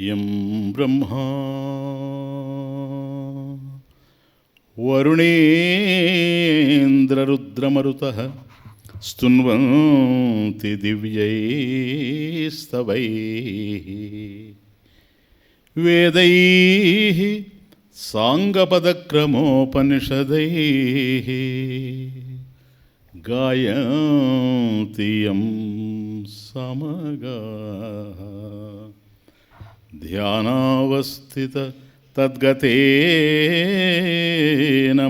యం బ్రహ్మా వరుణేంద్రరుద్రమరుతః స్తున్వంతి దివ్యైస్తవైః వేదైః సాంగపదక్రమోపనిషదైః గాయంతి యం సమగాః ధ్యానావస్థిత తద్గతేన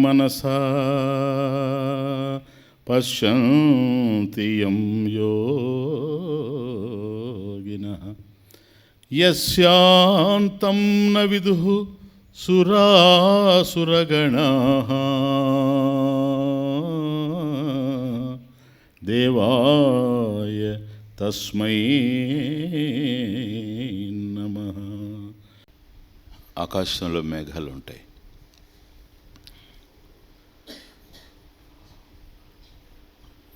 మనసా పశ్యంతి యం యోగినః యస్యాంతం న విదుః సురాసురగణాః దేవాయ తస్మై నమః. ఆకాశంలో మేఘాలు ఉంటాయి.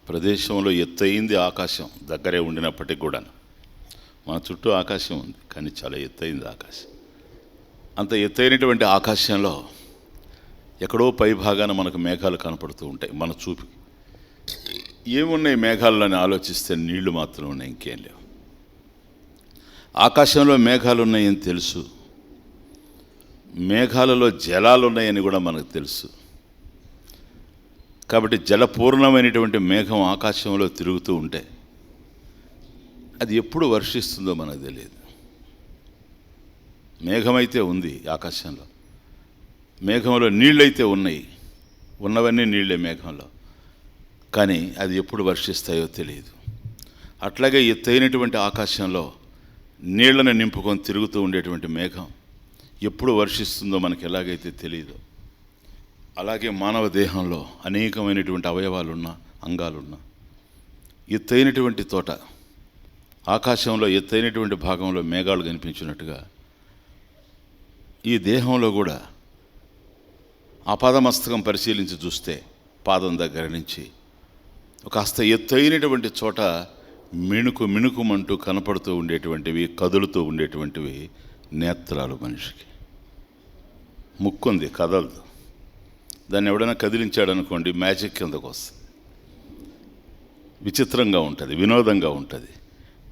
ప్రదేశంలో ఎత్తైంది ఆకాశం దగ్గరే ఉండినప్పటికీ కూడా మన చుట్టూ ఆకాశం ఉంది, కానీ చాలా ఎత్తైంది ఆకాశం. అంత ఎత్తైనటువంటి ఆకాశంలో ఎక్కడో పై భాగాన మనకు మేఘాలు కనపడుతూ ఉంటాయి. మన చూపు ఏమున్నాయి మేఘాలని ఆలోచిస్తే నీళ్లు మాత్రం ఉన్నాయి, ఇంకేం లేవు. ఆకాశంలో మేఘాలు ఉన్నాయని తెలుసు, మేఘాలలో జలాలు ఉన్నాయని కూడా మనకు తెలుసు. కాబట్టి జలపూర్ణమైనటువంటి మేఘం ఆకాశంలో తిరుగుతూ ఉంటే అది ఎప్పుడు వర్షిస్తుందో మనకు తెలియదు. మేఘమైతే ఉంది ఆకాశంలో, మేఘంలో నీళ్ళైతే ఉన్నాయి, ఉన్నవన్నీ నీళ్ళే మేఘంలో, కానీ అది ఎప్పుడు వర్షిస్తాయో తెలియదు. అట్లాగే ఎత్తైనటువంటి ఆకాశంలో నీళ్లను నింపుకొని తిరుగుతూ ఉండేటువంటి మేఘం ఎప్పుడు వర్షిస్తుందో మనకి ఎలాగైతే తెలియదు, అలాగే మానవ దేహంలో అనేకమైనటువంటి అవయవాలున్నా అంగాలున్నా ఎత్తైనటువంటి తోట ఆకాశంలో ఎత్తైనటువంటి భాగంలో మేఘాలు కనిపించినట్టుగా ఈ దేహంలో కూడా ఆపాదమస్తకం పరిశీలించి చూస్తే పాదం దగ్గర నుంచి కాస్త ఎత్తైనటువంటి చోట మిణుకు మిణుకుమంటూ కనపడుతూ ఉండేటువంటివి, కదులుతూ ఉండేటువంటివి నేత్రాలు. మనిషికి ముక్కుంది, కదలదు. దాన్ని ఎవడైనా కదిలించాడు అనుకోండి, మ్యాజిక్ కిందకు వస్తుంది, విచిత్రంగా ఉంటుంది, వినోదంగా ఉంటుంది.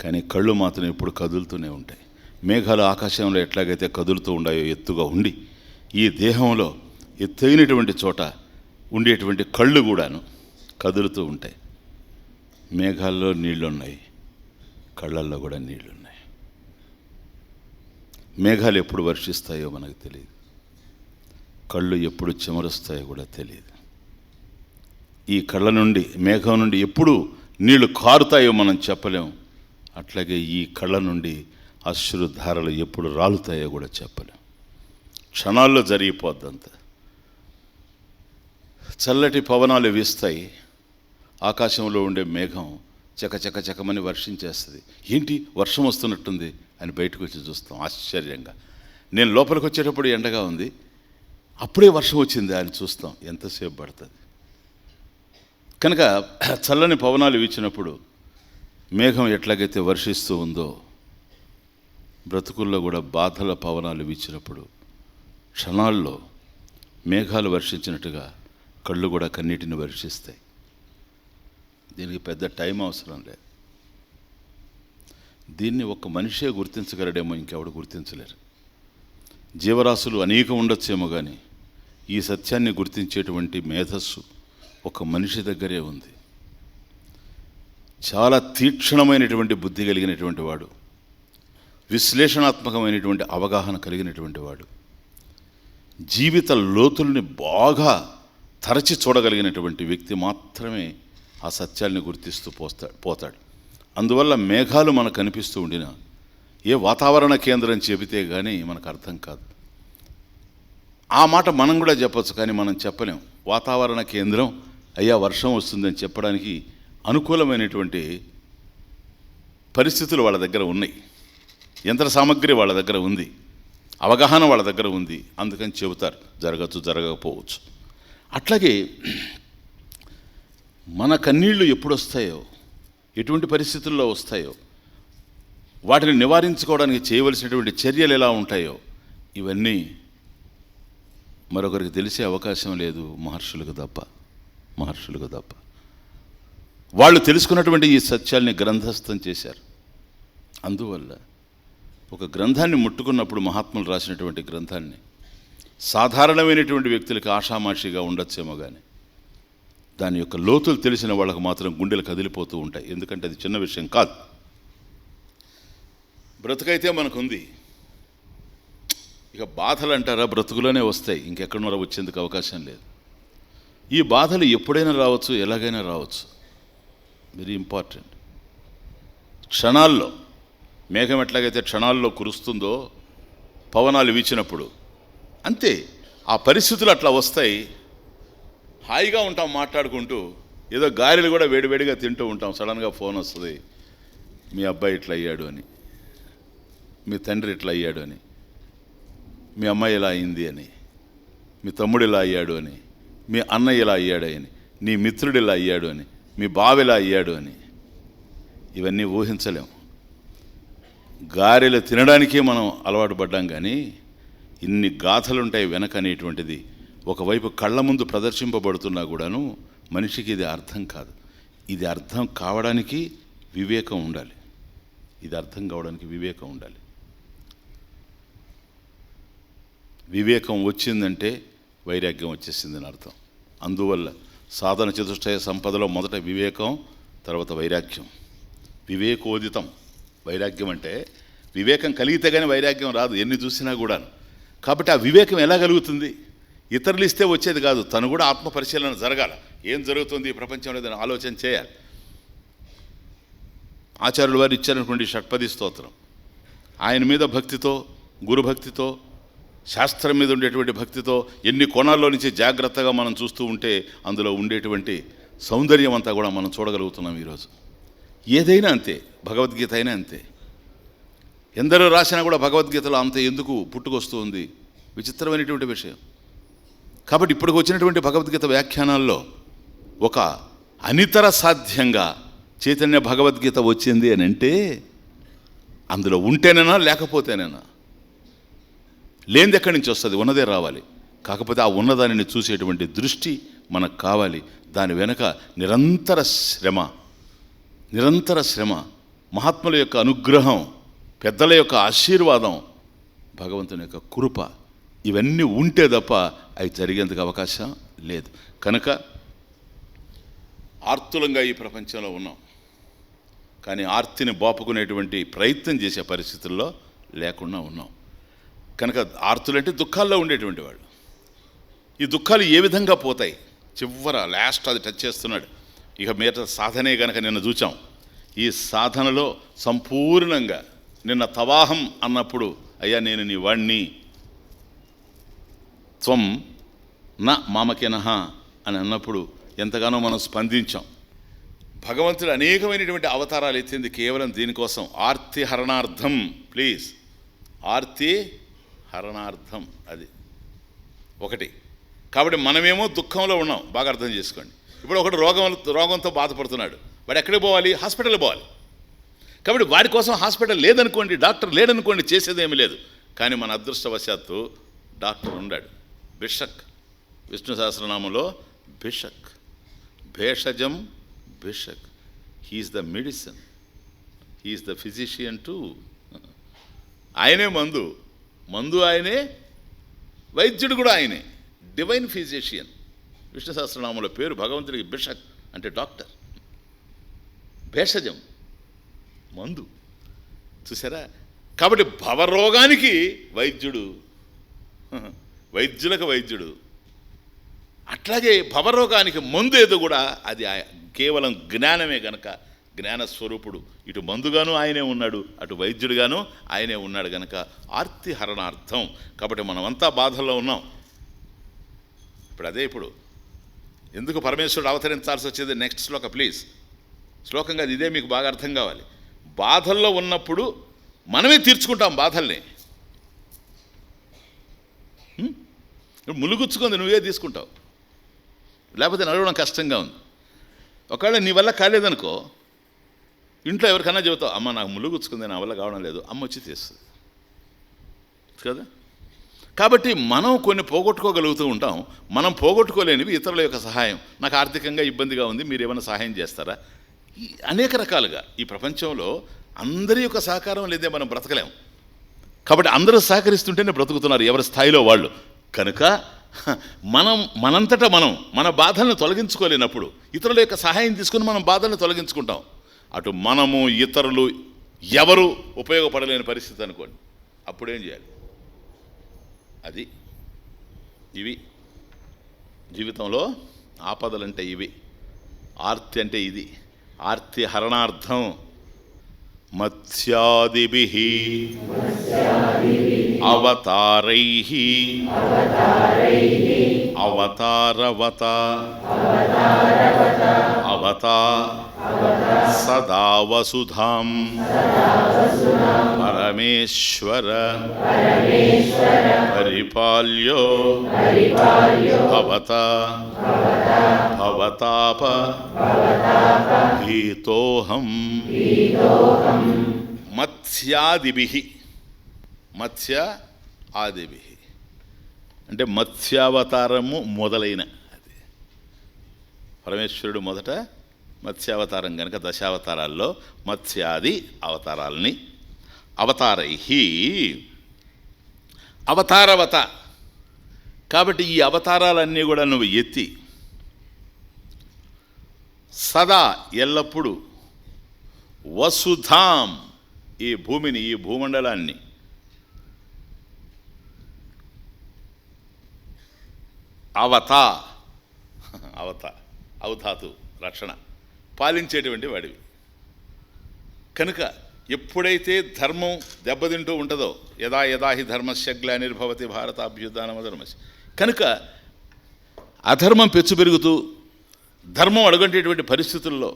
కానీ కళ్ళు మాత్రం ఎప్పుడు కదులుతూనే ఉంటాయి. మేఘాలు ఆకాశంలో ఎట్లాగైతే కదులుతూ ఉన్నాయో ఎత్తుగా ఉండి, ఈ దేహంలో ఎత్తైనటువంటి చోట ఉండేటువంటి కళ్ళు కూడాను కదులుతూ ఉంటాయి. మేఘాల్లో నీళ్లున్నాయి, కళ్ళల్లో కూడా నీళ్లున్నాయి. మేఘాలు ఎప్పుడు వర్షిస్తాయో మనకు తెలియదు, కళ్ళు ఎప్పుడు చెమరుస్తాయో కూడా తెలియదు. ఈ కళ్ళ నుండి, మేఘం నుండి ఎప్పుడు నీళ్లు కారుతాయో మనం చెప్పలేము. అట్లాగే ఈ కళ్ళ నుండి అశ్రుధారలు ఎప్పుడు రాలుతాయో కూడా చెప్పలేం. క్షణాల్లో జరిగిపోద్దంత. చల్లటి పవనాలు వీస్తాయి, ఆకాశంలో ఉండే మేఘం చకచక చకమని వర్షించేస్తుంది. ఏంటి వర్షం వస్తున్నట్టుంది అని బయటకు వచ్చి చూస్తాం ఆశ్చర్యంగా. నేను లోపలికి వచ్చేటప్పుడు ఎండగా ఉంది, అప్పుడే వర్షం వచ్చింది అని చూస్తాం, ఎంతసేపు పడుతుంది. కనుక చల్లని పవనాలు వీచినప్పుడు మేఘం ఎట్లాగైతే వర్షిస్తూ ఉందో, బ్రతుకుల్లో కూడా బాధల పవనాలు వీచినప్పుడు క్షణాల్లో మేఘాలు వర్షించినట్టుగా కళ్ళు కూడా కన్నీటిని వర్షిస్తాయి. దీనికి పెద్ద టైం అవసరం లేదు. దీన్ని ఒక్క మనిషే గుర్తించగలడేమో, ఇంకెవడు గుర్తించలేరు. జీవరాశులు అనేకం ఉండొచ్చేమో, కానీ ఈ సత్యాన్ని గుర్తించేటువంటి మేధస్సు ఒక మనిషి దగ్గరే ఉంది. చాలా తీక్షణమైనటువంటి బుద్ధి కలిగినటువంటి వాడు, విశ్లేషణాత్మకమైనటువంటి అవగాహన కలిగినటువంటి వాడు, జీవిత లోతుల్ని బాగా తరచి చూడగలిగినటువంటి వ్యక్తి మాత్రమే ఆ సత్యాల్ని గుర్తిస్తూ పోతాడు. అందువల్ల మేఘాలు మనకు కనిపిస్తూ ఉండినా ఏ వాతావరణ కేంద్రం చెబితే కానీ మనకు అర్థం కాదు. ఆ మాట మనం కూడా చెప్పచ్చు, కానీ మనం చెప్పలేం. వాతావరణ కేంద్రం అయ్యా వర్షం వస్తుందని చెప్పడానికి అనుకూలమైనటువంటి పరిస్థితులు వాళ్ళ దగ్గర ఉన్నాయి, యంత్ర సామగ్రి వాళ్ళ దగ్గర ఉంది, అవగాహన వాళ్ళ దగ్గర ఉంది, అందుకని చెబుతారు. జరగచ్చు, జరగకపోవచ్చు. అట్లాగే మన కన్నీళ్లు ఎప్పుడు వస్తాయో, ఎటువంటి పరిస్థితుల్లో వస్తాయో, వాటిని నివారించుకోవడానికి చేయవలసినటువంటి చర్యలు ఎలా ఉంటాయో ఇవన్నీ మరొకరికి తెలిసే అవకాశం లేదు, మహర్షులకు తప్ప. వాళ్ళు తెలుసుకున్నటువంటి ఈ సత్యాల్ని గ్రంథస్థం చేశారు. అందువల్ల ఒక గ్రంథాన్ని ముట్టుకున్నప్పుడు, మహాత్ములు రాసినటువంటి గ్రంథాన్ని, సాధారణమైనటువంటి వ్యక్తులకి ఆషామాషిగా ఉండొచ్చేమో కానీ దాని యొక్క లోతులు తెలిసిన వాళ్ళకు మాత్రం గుండెలు కదిలిపోతూ ఉంటాయి. ఎందుకంటే అది చిన్న విషయం కాదు. బ్రతుకైతే మనకుంది, ఇక బాధలు అంటారా బ్రతుకులోనే వస్తాయి, ఇంకెక్కడో వచ్చేందుకు అవకాశం లేదు. ఈ బాధలు ఎప్పుడైనా రావచ్చు, ఎలాగైనా రావచ్చు. Very important. క్షణాల్లో, మేఘం ఎట్లాగైతే క్షణాల్లో కురుస్తుందో పవనాలు వీచినప్పుడు, అంతే ఆ పరిస్థితులు అట్లా వస్తాయి. హాయిగా ఉంటాం మాట్లాడుకుంటూ, ఏదో గారెలు కూడా వేడివేడిగా తింటూ ఉంటాం. సడన్గా ఫోన్ వస్తుంది, మీ అబ్బాయి ఇట్లా అయ్యాడు అని, మీ తండ్రి ఇట్లా అయ్యాడు అని, మీ అమ్మాయి ఇలా అయింది అని, మీ తమ్ముడు ఇలా అయ్యాడు అని, మీ అన్నయ్య ఇలా అయ్యాడు అని, నీ మిత్రుడు ఇలా అయ్యాడు అని, మీ బావ ఇలా అయ్యాడు అని. ఇవన్నీ ఊహించలేం. గారెలు తినడానికే మనం అలవాటు పడ్డాం. కానీ ఇన్ని గాథలుంటాయి వెనక అనేటువంటిది ఒకవైపు కళ్ళ ముందు ప్రదర్శింపబడుతున్నా కూడాను మనిషికి ఇది అర్థం కాదు. ఇది అర్థం కావడానికి వివేకం ఉండాలి. వివేకం వచ్చిందంటే వైరాగ్యం వచ్చేసిందని అర్థం. అందువల్ల సాధన చతుష్టయ సంపదలో మొదట వివేకం, తర్వాత వైరాగ్యం. వివేకోదితం. వైరాగ్యం అంటే వివేకం కలిగితే కానీ వైరాగ్యం రాదు, ఎన్ని చూసినా కూడాను. కాబట్టి ఆ వివేకం ఎలా కలుగుతుంది? ఇతరులు ఇస్తే వచ్చేది కాదు, తను కూడా ఆత్మ పరిశీలన జరగాలి. ఏం జరుగుతుంది ఈ ప్రపంచంలో అని ఆలోచన చేయాలి. ఆచార్యుల వారు ఇచ్చారనుకోండి షట్పది స్తోత్రం, ఆయన మీద భక్తితో, గురుభక్తితో, శాస్త్రం మీద ఉండేటువంటి భక్తితో ఎన్ని కోణాల్లో నుంచి జాగ్రత్తగా మనం చూస్తూ ఉంటే అందులో ఉండేటువంటి సౌందర్యం అంతా కూడా మనం చూడగలుగుతున్నాం ఈరోజు. ఏదైనా అంతే, భగవద్గీత అయినా అంతే. ఎందరో రాసినా కూడా భగవద్గీతలో అంత ఎందుకు పుట్టుకొస్తూ ఉంది? విచిత్రమైనటువంటి విషయం. కాబట్టి ఇప్పటికి వచ్చినటువంటి భగవద్గీత వ్యాఖ్యానాల్లో ఒక అనితర సాధ్యంగా చైతన్య భగవద్గీత వచ్చింది అని అంటే అందులో ఉంటేనేనా లేకపోతేనేనా? లేనిది ఎక్కడి నుంచి వస్తుంది? ఉన్నదే రావాలి. కాకపోతే ఆ ఉన్నదానిని చూసేటువంటి దృష్టి మనకు కావాలి. దాని వెనుక నిరంతర శ్రమ, మహాత్ముల యొక్క అనుగ్రహం, పెద్దల యొక్క ఆశీర్వాదం, భగవంతుని యొక్క కృప, ఇవన్నీ ఉంటే తప్ప అవి జరిగేందుకు అవకాశం లేదు. కనుక ఆర్తులంగా ఈ ప్రపంచంలో ఉన్నాం. కానీ ఆర్తిని బాపుకునేటువంటి ప్రయత్నం చేసే పరిస్థితుల్లో లేకుండా ఉన్నాం. కనుక ఆర్తులంటే దుఃఖాల్లో ఉండేటువంటి వాళ్ళు. ఈ దుఃఖాలు ఏ విధంగా పోతాయి? లాస్ట్ అది టచ్ చేస్తున్నాడు. ఇక మిగతా సాధనే కనుక నిన్న చూచాం. ఈ సాధనలో సంపూర్ణంగా నిన్న తవాహం అన్నప్పుడు, అయ్యా నేను నీ వాణ్ణి, త్వం నా మామకినహ అని అన్నప్పుడు ఎంతగానో మనం స్పందించాం. భగవంతుడు అనేకమైనటువంటి అవతారాలు ఎత్తింది కేవలం దీనికోసం, ఆర్తి హరణార్థం. ప్లీజ్, ఆర్తి హరణార్థం అది ఒకటి. కాబట్టి మనమేమో దుఃఖంలో ఉన్నాం, బాగా అర్థం చేసుకోండి. ఇప్పుడు ఒకటి రోగంతో బాధపడుతున్నాడు, వాడు ఎక్కడికి పోవాలి? హాస్పిటల్కి పోవాలి. కాబట్టి వాడి కోసం హాస్పిటల్ లేదనుకోండి, డాక్టర్ లేడనుకోండి, చేసేదేమీ లేదు. కానీ మన అదృష్టవశాత్తు డాక్టర్ ఉన్నాడు. బిషక్, విష్ణు సహస్రనామంలో బిషక్, భేషజం బిషక్. He is the medicine, he is the physician too. ఆయనే మందు ఆయనే, వైద్యుడు కూడా ఆయనే, డివైన్ ఫిజిషియన్. విష్ణు సహస్రనామంలో పేరు భగవంతుడికి బిషక్ అంటే డాక్టర్, భేషజం మందు. చూసారా? కాబట్టి భవరోగానికి వైద్యుడు, వైద్యులకు వైద్యుడు. అట్లాగే భవరోగానికి మందు ఏదో కూడా అది కేవలం జ్ఞానమే గనక జ్ఞానస్వరూపుడు. ఇటు మందుగాను ఆయనే ఉన్నాడు, అటు వైద్యుడిగాను ఆయనే ఉన్నాడు గనక ఆర్తి హరణార్థం. కాబట్టి మనమంతా బాధల్లో ఉన్నాం. ఇప్పుడు ఎందుకు పరమేశ్వరుడు అవతరించాల్సి వచ్చేది? Next Shloka please. శ్లోకంగా ఇదే మీకు బాగా అర్థం కావాలి. బాధల్లో ఉన్నప్పుడు మనమే తీర్చుకుంటాం బాధల్ని. ములుగుచ్చుకుంది నువ్వే తీసుకుంటావు, లేకపోతే నడవడం కష్టంగా ఉంది. ఒకవేళ నీ వల్ల కాలేదనుకో, ఇంట్లో ఎవరికన్నా చెబుతావు, అమ్మ నాకు ముళ్ళు గుచ్చుకుంది, నా వల్ల కావడం లేదు, అమ్మ వచ్చి తీస్తుంది కదా. కాబట్టి మనం కొన్ని పోగొట్టుకోగలుగుతూ ఉంటాం. మనం పోగొట్టుకోలేనివి ఇతరుల యొక్క సహాయం. నాకు ఆర్థికంగా ఇబ్బందిగా ఉంది, మీరు ఏమైనా సహాయం చేస్తారా? అనేక రకాలుగా ఈ ప్రపంచంలో అందరి యొక్క సహకారం లేదే మనం బ్రతకలేం. కాబట్టి అందరూ సహకరిస్తుంటేనే బ్రతుకుతున్నారు, ఎవరి స్థాయిలో వాళ్ళు. కనుక మనంతటా మనం మన బాధలను తొలగించుకోలేనప్పుడు ఇతరుల యొక్క సహాయం తీసుకుని మనం బాధలను తొలగించుకుంటాం. అటు మనము ఇతరులు ఎవరు ఉపయోగపడలేని పరిస్థితి అనుకోండి, అప్పుడేం చేయాలి? అది ఇవి జీవితంలో ఆపదలంటే ఇవి. ఆర్తి అంటే ఇది. ఆర్తి హరణార్థం మత్స్యాదిభిః అవతారైః అవతారవత అవతా సదా వసుధాం పరమేశ్వర పరిపాల్యో భవత భవతాప భీతోహం. మత్స్యాదిభిః, మత్స్య ఆదిభిః అంటే మత్స్యావతారము మొదలైన. అది పరమేశ్వరుడు మొదట మత్స్యావతారం కనుక దశావతారాల్లో మత్స్యాది అవతారాలని అవతారైః అవతారవత. కాబట్టి ఈ అవతారాలన్నీ కూడా నువ్వు ఎత్తి సదా ఎల్లప్పుడూ వసుధాం ఈ భూమిని, ఈ భూమండలాన్ని అవత అవధాతు రక్షణ పాలించేటువంటి వాడివి. కనుక ఎప్పుడైతే ధర్మం దెబ్బతింటూ ఉంటుందో, యదా యదా హి ధర్మస్య గ్లానిర్భవతి భారతాభ్యుత్థానమధర్మస్య, కనుక అధర్మం పెచ్చు పెరుగుతూ ధర్మం అడుగంటేటువంటి పరిస్థితుల్లో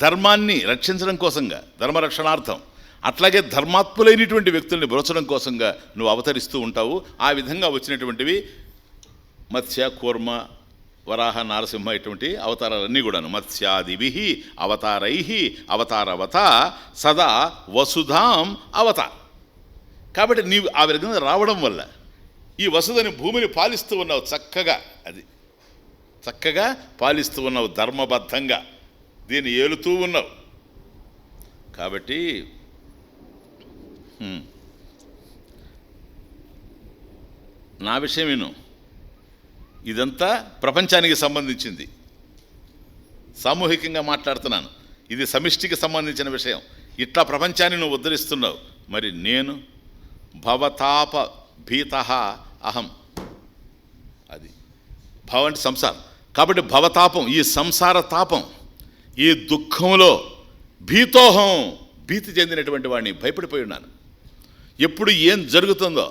ధర్మాన్ని రక్షించడం కోసంగా, ధర్మరక్షణార్థం, అట్లాగే ధర్మాత్ములైనటువంటి వ్యక్తుల్ని బ్రోచడం కోసంగా నువ్వు అవతరిస్తూ ఉంటావు. ఆ విధంగా వచ్చినటువంటివి మత్స్య, కూర్మ, వరాహ, నారసింహ ఇటువంటి అవతారాలన్నీ కూడాను. మత్స్యాదిభిః అవతారైః అవతారవత సదా వసుధాం అవత. కాబట్టి నీవు ఆ విధంగా రావడం వల్ల ఈ వసుధని భూమిని పాలిస్తూ ఉన్నావు చక్కగా. అది చక్కగా పాలిస్తూ ఉన్నావు, ధర్మబద్ధంగా దీన్ని ఏలుతూ ఉన్నావు. కాబట్టి నా విషయం విను. ఇదంతా ప్రపంచానికి సంబంధించింది, సామూహికంగా మాట్లాడుతున్నాను. ఇది సమిష్టికి సంబంధించిన విషయం. ఇట్లా ప్రపంచాన్ని నువ్వు ఉద్ధరిస్తున్నావు. మరి నేను భవతాప భీతః అహం. అది భవ అంటే సంసారం. కాబట్టి భవతాపం, ఈ సంసార తాపం, ఈ దుఃఖంలో భీతోహం, భీతి చెందినటువంటి వాడిని, భయపడిపోయి ఉన్నాను. ఎప్పుడు ఏం జరుగుతుందో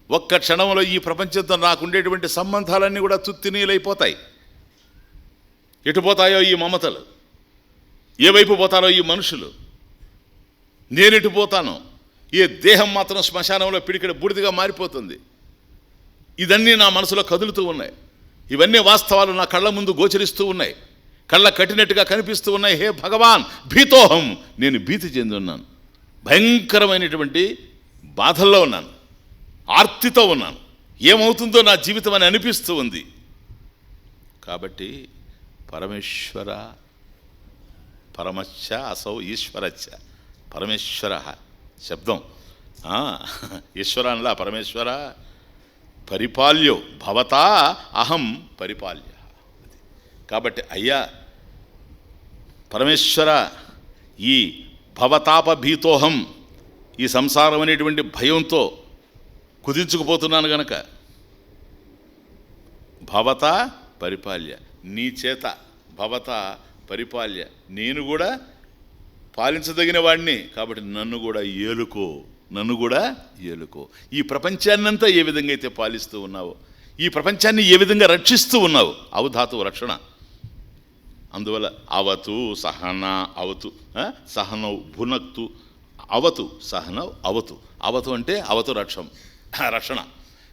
ఒక్క క్షణంలో ఈ ప్రపంచంతో నాకుండేటువంటి సంబంధాలన్నీ కూడా తుత్తినీలైపోతాయి. ఎటు పోతాయో ఈ మమతలు, ఏ వైపు పోతారో ఈ మనుషులు, నేనెటు పోతానో, ఈ దేహం మాత్రం శ్మశానంలో పిడికిడ బూడిదగా మారిపోతుంది. ఇదన్నీ నా మనసులో కదులుతూ ఉన్నాయి. ఇవన్నీ వాస్తవాలు నా కళ్ళ ముందు గోచరిస్తూ ఉన్నాయి, కళ్ళ కట్టినట్టుగా కనిపిస్తూ ఉన్నాయి. హే భగవాన్, భీతోహం, నేను భీతి చెంది ఉన్నాను, భయంకరమైనటువంటి బాధల్లో ఉన్నాను, ఆర్తితో ఉన్నాను. ఏమవుతుందో నా జీవితం అని అనిపిస్తూ ఉంది. కాబట్టి పరమేశ్వర, పరమశ్చ అసౌ ఈశ్వరచ్చ, పరమేశ్వర శబ్దం ఈశ్వర అనలా, పరమేశ్వర పరిపాల్యో భవతా అహం పరిపాల్య. కాబట్టి అయ్యా పరమేశ్వర, ఈ భవతాప భీతోహం, ఈ సంసారం అనేటువంటి భయంతో కుదించుకుపోతున్నాను గనక భవత పరిపాల్య, నీ చేత భవత పరిపాల్య, నేను కూడా పాలించదగిన వాడిని. కాబట్టి నన్ను కూడా ఏలుకో, నన్ను కూడా ఏలుకో. ఈ ప్రపంచాన్నంతా ఏ విధంగా అయితే పాలిస్తూ ఉన్నావో, ఈ ప్రపంచాన్ని ఏ విధంగా రక్షిస్తూ ఉన్నావు, అవధాతు రక్షణ. అందువల్ల అవతు సహన అవతు, సహనౌ భునక్తు అవతు సహనౌ అవతు. అవతు అంటే అవతు రక్షణ.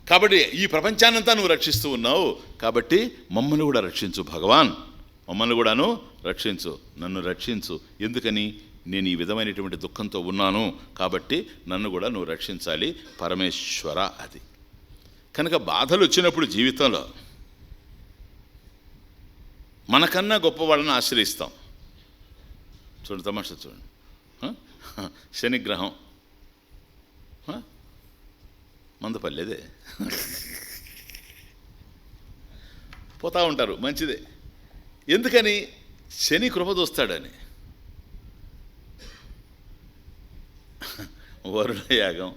కాబట్టి ఈ ప్రపంచాన్నంతా నువ్వు రక్షిస్తూ ఉన్నావు. కాబట్టి మమ్మల్ని కూడా రక్షించు భగవాన్, మమ్మల్ని కూడాను రక్షించు, నన్ను రక్షించు. ఎందుకని? నేను ఈ విధమైనటువంటి దుఃఖంతో ఉన్నాను కాబట్టి నన్ను కూడా నువ్వు రక్షించాలి పరమేశ్వర. అది కనుక బాధలు వచ్చినప్పుడు జీవితంలో మనకన్నా గొప్ప వాళ్ళని ఆశ్రయిస్తాం. చూడండి తమాషా చూడండి. శనిగ్రహం మందపల్లేదే పోతూ ఉంటారు, మంచిదే. ఎందుకని? శని కృప చూస్తాడని. వరుణ యాగం,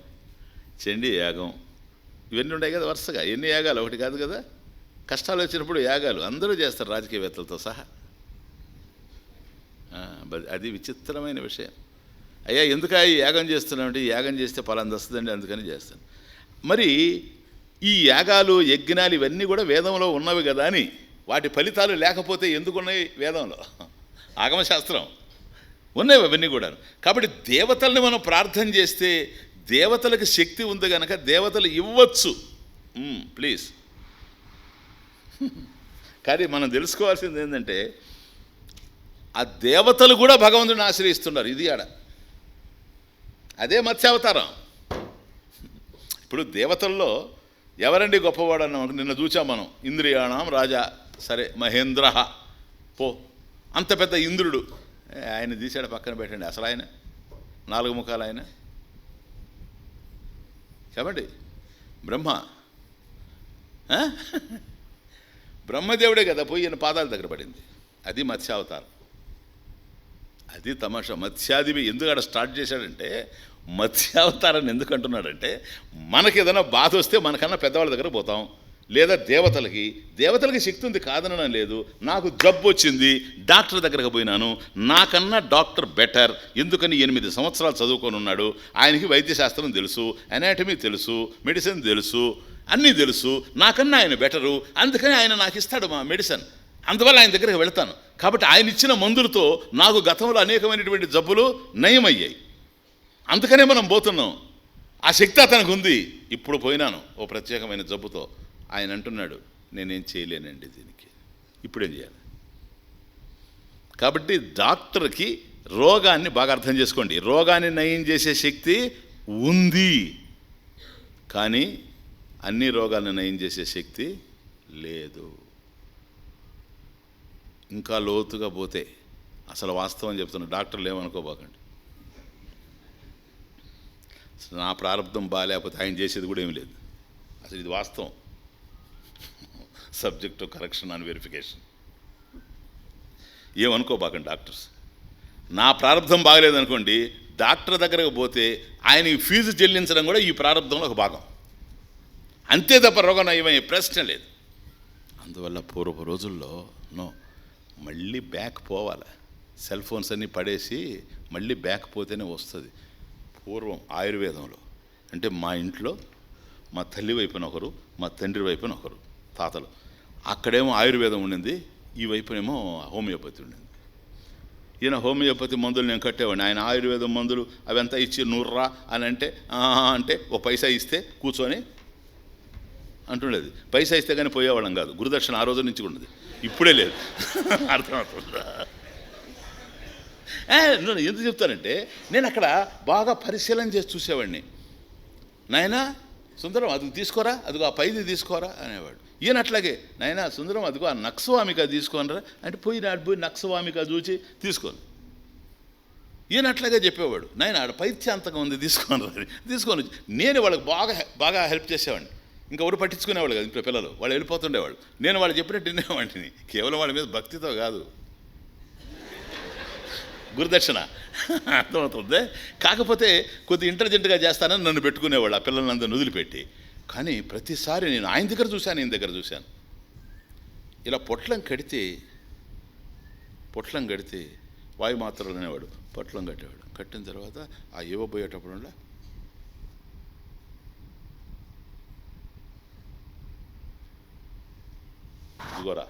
చండీ యాగం, ఇవన్నీ ఉన్నాయి కదా వరుసగా. ఎన్ని యాగాలు? ఒకటి కాదు కదా. కష్టాలు వచ్చినప్పుడు యాగాలు అందరూ చేస్తారు, రాజకీయవేత్తలతో సహా. అది విచిత్రమైన విషయం. అయ్యా ఎందుకు ఈ యాగం చేస్తున్నామంటే, ఈ యాగం చేస్తే పలాంది వస్తుందండి, అందుకని చేస్తాను. మరి ఈ యాగాలు యజ్ఞాలు ఇవన్నీ కూడా వేదంలో ఉన్నవి కదా అని, వాటి ఫలితాలు లేకపోతే ఎందుకున్నాయి వేదంలో? ఆగమశాస్త్రం ఉన్నాయి అవన్నీ కూడా. కాబట్టి దేవతల్ని మనం ప్రార్థన చేస్తే దేవతలకు శక్తి ఉంది కనుక దేవతలు ఇవ్వచ్చు, ప్లీజ్. కానీ మనం తెలుసుకోవాల్సింది ఏంటంటే, ఆ దేవతలు కూడా భగవంతుడిని ఆశ్రయిస్తున్నారు. ఇది ఆడ అదే మత్స్యావతారం. ఇప్పుడు దేవతల్లో ఎవరండి గొప్పవాడు అన్నాం? నిన్న చూచాం మనం, ఇంద్రియాణం రాజా. సరే, మహేంద్ర పో, అంత పెద్ద ఇంద్రుడు, ఆయన తీసాడు పక్కన పెట్టండి. అసలు ఆయన 4 ముఖాలు ఆయన. చెప్పండి, బ్రహ్మ బ్రహ్మదేవుడే కదా పోయి ఈయన పాదాల దగ్గర పడింది. అది మత్స్యావతారం. అది తమాషా. మత్స్యాదివి ఎందుకు అక్కడ స్టార్ట్ చేశాడంటే, మత్స్యావతారాన్ని ఎందుకు అంటున్నాడంటే, మనకి ఏదైనా బాధ వస్తే మనకన్నా పెద్దవాళ్ళ దగ్గర పోతాం, లేదా దేవతలకి శక్తి ఉంది కాదనడం లేదు. నాకు జబ్బు వచ్చింది, డాక్టర్ దగ్గరకు పోయినాను, నాకన్నా డాక్టర్ బెటర్. ఎందుకని? 8 సంవత్సరాలు చదువుకొని ఉన్నాడు, ఆయనకి వైద్యశాస్త్రం తెలుసు, అనాటమీ తెలుసు, మెడిసిన్ తెలుసు, అన్నీ తెలుసు, నాకన్నా ఆయన బెటరు. అందుకని ఆయన నాకు ఇస్తాడు మా మెడిసిన్, అందువల్ల ఆయన దగ్గరికి వెళ్తాను. కాబట్టి ఆయన ఇచ్చిన మందులతో నాకు గతంలో అనేకమైనటువంటి జబ్బులు నయమయ్యాయి. అందుకనే మనం పోతున్నాం. ఆ శక్తి అతనికి ఉంది. ఇప్పుడు పోయినాను ఓ ప్రత్యేకమైన జబ్బుతో, ఆయన అంటున్నాడు నేనేం చేయలేనండి దీనికి, ఇప్పుడేం చేయాలి? కాబట్టి డాక్టర్కి రోగాన్ని బాగా అర్థం చేసుకోండి, రోగాన్ని నయం చేసే శక్తి ఉంది, కానీ అన్ని రోగాలను నయం చేసే శక్తి లేదు. ఇంకా లోతుగా పోతే అసలు వాస్తవం చెప్తున్నా, డాక్టర్లు ఏమనుకోబాకండి. అసలు నా ప్రారంభం బాగాలేకపోతే ఆయన చేసేది కూడా ఏమి లేదు. అసలు ఇది వాస్తవం. Subject to correction and verification. ఏమనుకోబాకండి డాక్టర్స్. నా ప్రారంభం బాగలేదనుకోండి, డాక్టర్ దగ్గరకు పోతే ఆయనకి ఫీజు చెల్లించడం కూడా ఈ ప్రారంభంలో ఒక భాగం. అంతే తప్ప రోగం నయమయ్యే ప్రశ్న లేదు. అందువల్ల పూర్వపు రోజుల్లో మళ్ళీ బ్యాక్ పోవాలి. సెల్ ఫోన్స్ అన్నీ పడేసి మళ్ళీ బ్యాక్ పోతేనే వస్తుంది. పూర్వం ఆయుర్వేదంలో అంటే మా ఇంట్లో మా తల్లి వైపున ఒకరు, మా తండ్రి వైపున ఒకరు, తాతలు. అక్కడేమో ఆయుర్వేదం ఉండింది, ఈ వైపునేమో హోమియోపతి ఉండింది. ఈయన హోమియోపతి మందులు నేను కట్టేవాడిని, ఆయన ఆయుర్వేదం మందులు అవంతా ఇచ్చి 100 రా అని అంటే ఒక పైసా ఇస్తే కూర్చొని అంటుండేది. పైసా ఇస్తే కానీ పోయేవాళ్ళం కాదు. గురుదక్షిణ ఆ రోజు నుంచి ఉన్నది, ఇప్పుడే లేదు. అర్థమవుతుందా? ఎందుకు చెప్తానంటే, నేను అక్కడ బాగా పరిశీలన చేసి చూసేవాడిని. నాయనా సుందరం అదిగో తీసుకోరా, అదిగో ఆ పైది తీసుకోరా అనేవాడు. ఈయన అట్లాగే, నాయనా సుందరం అదిగో ఆ నక్సవామిక తీసుకోనరా అంటే పోయి నక్సవామిక చూసి తీసుకోను. ఈయన అట్లాగే చెప్పేవాడు, నాయన ఆడ పైత్యాంతకం ఉంది తీసుకోనరా అని తీసుకొని. నేను వాళ్ళకి బాగా హెల్ప్ చేసేవాడిని. ఇంకా ఎవరు పట్టించుకునేవాళ్ళు కాదు. ఇంట్లో పిల్లలు వాళ్ళు వెళ్ళిపోతుండేవాళ్ళు, నేను వాళ్ళు చెప్పినట్టు వినేవాడిని. కేవలం వాళ్ళ మీద భక్తితో కాదు, గురుదక్షిణ. అర్థమవుతుంది. కాకపోతే కొద్ది ఇంటెలిజెంట్గా చేస్తానని నన్ను పెట్టుకునేవాళ్ళు, ఆ పిల్లలందరిని వదిలిపెట్టి. కానీ ప్రతిసారి నేను ఆయన దగ్గర చూశాను, ఈయన దగ్గర చూశాను. ఇలా పొట్లం కడితే వాయుమాత్రలు అనేవాడు, పొట్లం కట్టేవాడు. కట్టిన తర్వాత ఆ ఇవ్వబోయేటప్పుడు ఇదిగోరా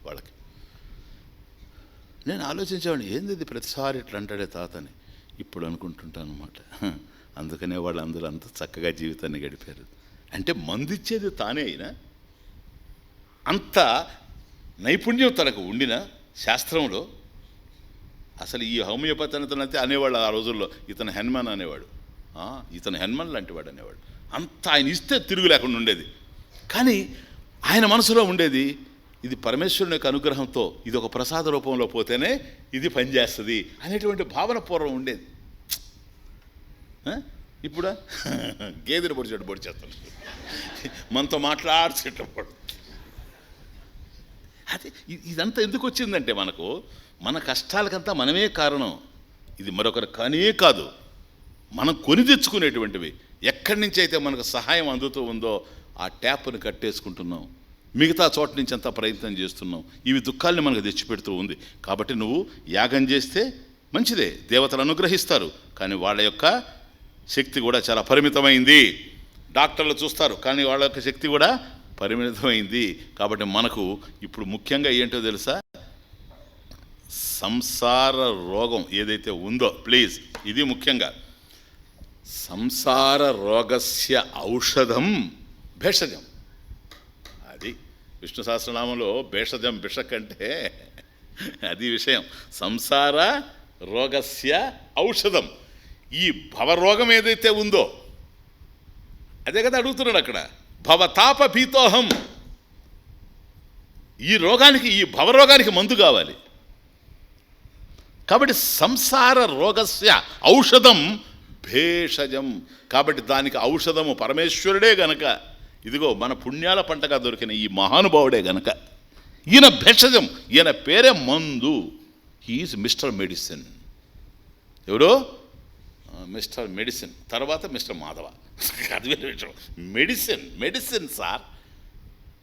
వాళ్ళకి. నేను ఆలోచించేవాడిని, ఏంది ఇది ప్రతిసారి ఇట్లా అంటాడే తాతని. ఇప్పుడు అనుకుంటుంటాను అన్నమాట. అందుకనే వాళ్ళు అందరూ అంత చక్కగా జీవితాన్ని గడిపారు. అంటే మందిచ్చేది తానే అయినా అంత నైపుణ్యం తనకు ఉండిన శాస్త్రంలో అసలు ఈ హోమియోపతి అతనంతే అనేవాడు ఆ రోజుల్లో, ఇతను హెన్మన్ అనేవాడు, ఇతను హెన్మన్ లాంటి వాడు అనేవాడు. అంత ఆయన ఇస్తే తిరుగు లేకుండా ఉండేది. కానీ ఆయన మనసులో ఉండేది ఇది పరమేశ్వరుని యొక్క అనుగ్రహంతో ఇది ఒక ప్రసాద రూపంలో పోతేనే ఇది పనిచేస్తుంది అనేటువంటి భావన పూర్వం ఉండేది. ఇప్పుడా గేదెని పొడిచేస్తాను, మనతో మాట్లాడుచేటప్పుడు. అదే ఇదంతా ఎందుకు వచ్చిందంటే మనకు మన కష్టాలకంతా మనమే కారణం. ఇది మరొకరు కానే కాదు, మనం కొని తెచ్చుకునేటువంటివి. ఎక్కడి నుంచి అయితే మనకు సహాయం అందుతూ ఉందో ఆ ట్యాప్ని కట్టేసుకుంటున్నాం, మిగతా చోట నుంచి అంతా ప్రయత్నం చేస్తున్నాం. ఇవి దుఃఖాల్ని మనకు తెచ్చిపెడుతూ ఉంది. కాబట్టి నువ్వు యాగం చేస్తే మంచిదే, దేవతలు అనుగ్రహిస్తారు. కానీ వాళ్ళ యొక్క శక్తి కూడా చాలా పరిమితమైంది. డాక్టర్లు చూస్తారు కానీ వాళ్ళ యొక్క శక్తి కూడా పరిమితమైంది. కాబట్టి మనకు ఇప్పుడు ముఖ్యంగా ఏంటో తెలుసా, సంసార రోగం ఏదైతే ఉందో, ప్లీజ్ ఇది ముఖ్యంగా, సంసార రోగస్య ఔషధం భేషజం. అది విష్ణు సహస్రనామంలో భేషజం బిషక్ అంటే అది విషయం. సంసార రోగస్య ఔషధం, ఈ భవరోగం ఏదైతే ఉందో అదే కదా అడుగుతున్నాడు అక్కడ. భవతాప భీతోహం, ఈ రోగానికి, ఈ భవరోగానికి మందు కావాలి. కాబట్టి సంసార రోగస్య ఔషధం భేషజం. కాబట్టి దానికి ఔషధము పరమేశ్వరుడే గనక, ఇదిగో మన పుణ్యాల పంటగా దొరికిన ఈ మహానుభావుడే గనక ఈయన భేషజం, ఈయన పేరే మందు. He is mister medicine. ఎవరో మిస్టర్ మెడిసిన్, తర్వాత మిస్టర్ మాధవ. అది వేరే విషయం. Medicine, medicine sir.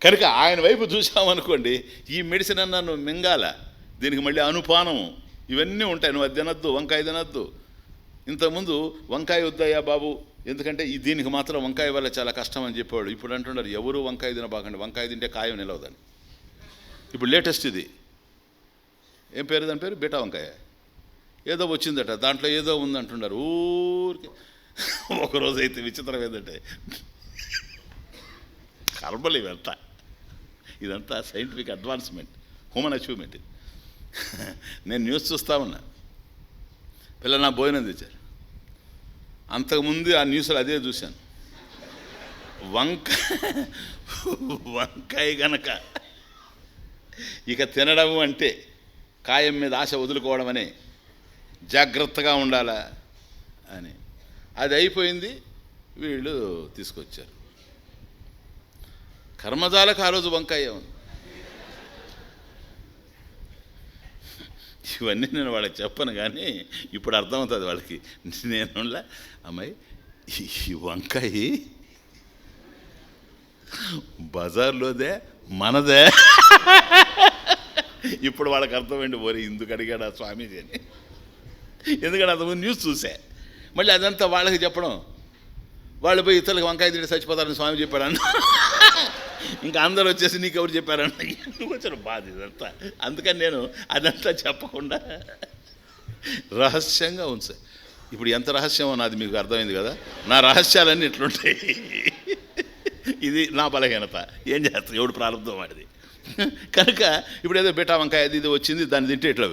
కనుక ఆయన వైపు చూసామనుకోండి, ఈ మెడిసిన్ అన్నా నువ్వు మింగాల, దీనికి మళ్ళీ అనుపానం ఇవన్నీ ఉంటాయి. నువ్వు అది తినద్దు, వంకాయ తినద్దు. ఇంతకుముందు వంకాయ వద్దయ్యా బాబు, ఎందుకంటే దీనికి మాత్రం వంకాయ వల్ల చాలా కష్టం అని చెప్పేవాడు. ఇప్పుడు అంటున్నారు ఎవరు వంకాయ తినబాకండి, వంకాయ తింటే కాయం నిలవదని. ఇప్పుడు లేటెస్ట్ ఇది ఏం పేరు, దాని పేరు బీటా వంకాయ ఏదో వచ్చిందట, దాంట్లో ఏదో ఉందంటున్నారు ఊరికి. ఒకరోజు అయితే విచిత్రం ఏంటంటే, కర్మలు ఇదంతా సైంటిఫిక్ అడ్వాన్స్మెంట్, హ్యూమన్ అచీవ్మెంట్. నేను న్యూస్ చూస్తా ఉన్నా, పిల్లలు నా భోజనం తెచ్చారు. అంతకుముందు ఆ న్యూస్లో అదే చూశాను. వంకాయ గనక ఇక తినడం అంటే కాయం మీద ఆశ వదులుకోవడం అనే, జాగ్రత్తగా ఉండాలా అని. అది అయిపోయింది, వీళ్ళు తీసుకొచ్చారు. కర్మజాలకు ఆ రోజు వంకాయ ఉంది. ఇవన్నీ నేను వాళ్ళకి చెప్పను కానీ ఇప్పుడు అర్థమవుతుంది వాళ్ళకి. నేను అమ్మాయి ఈ వంకాయ బజార్లోదే మనదే. ఇప్పుడు వాళ్ళకి అర్థమైంది, ఓరి ఇందుకు అడిగాడు ఆ స్వామీజీ అని. ఎందుకంటే అంతకుముందు న్యూస్ చూసా. మళ్ళీ అదంతా వాళ్ళకి చెప్పడం, వాళ్ళు పోయి ఇతరులకు వంకాయ తింటే చచ్చిపోతారని స్వామి చెప్పాడన్న. ఇంకా అందరూ వచ్చేసి నీకు ఎవరు చెప్పారన్న వచ్చిన బాధ ఇదంతా. అందుకని నేను అదంతా చెప్పకుండా రహస్యంగా ఉంచా. ఇప్పుడు ఎంత రహస్యమో నాది మీకు అర్థమైంది కదా. నా రహస్యాలన్నీ ఇట్లుంటాయి. ఇది నా బలహీనత. ఏం చేస్తాం, ఎవడు ప్రారంభం వాడిది. కనుక ఇప్పుడు ఏదో బీటా వంకాయ అది ఇది వచ్చింది, దాన్ని తింటే ఇట్లా.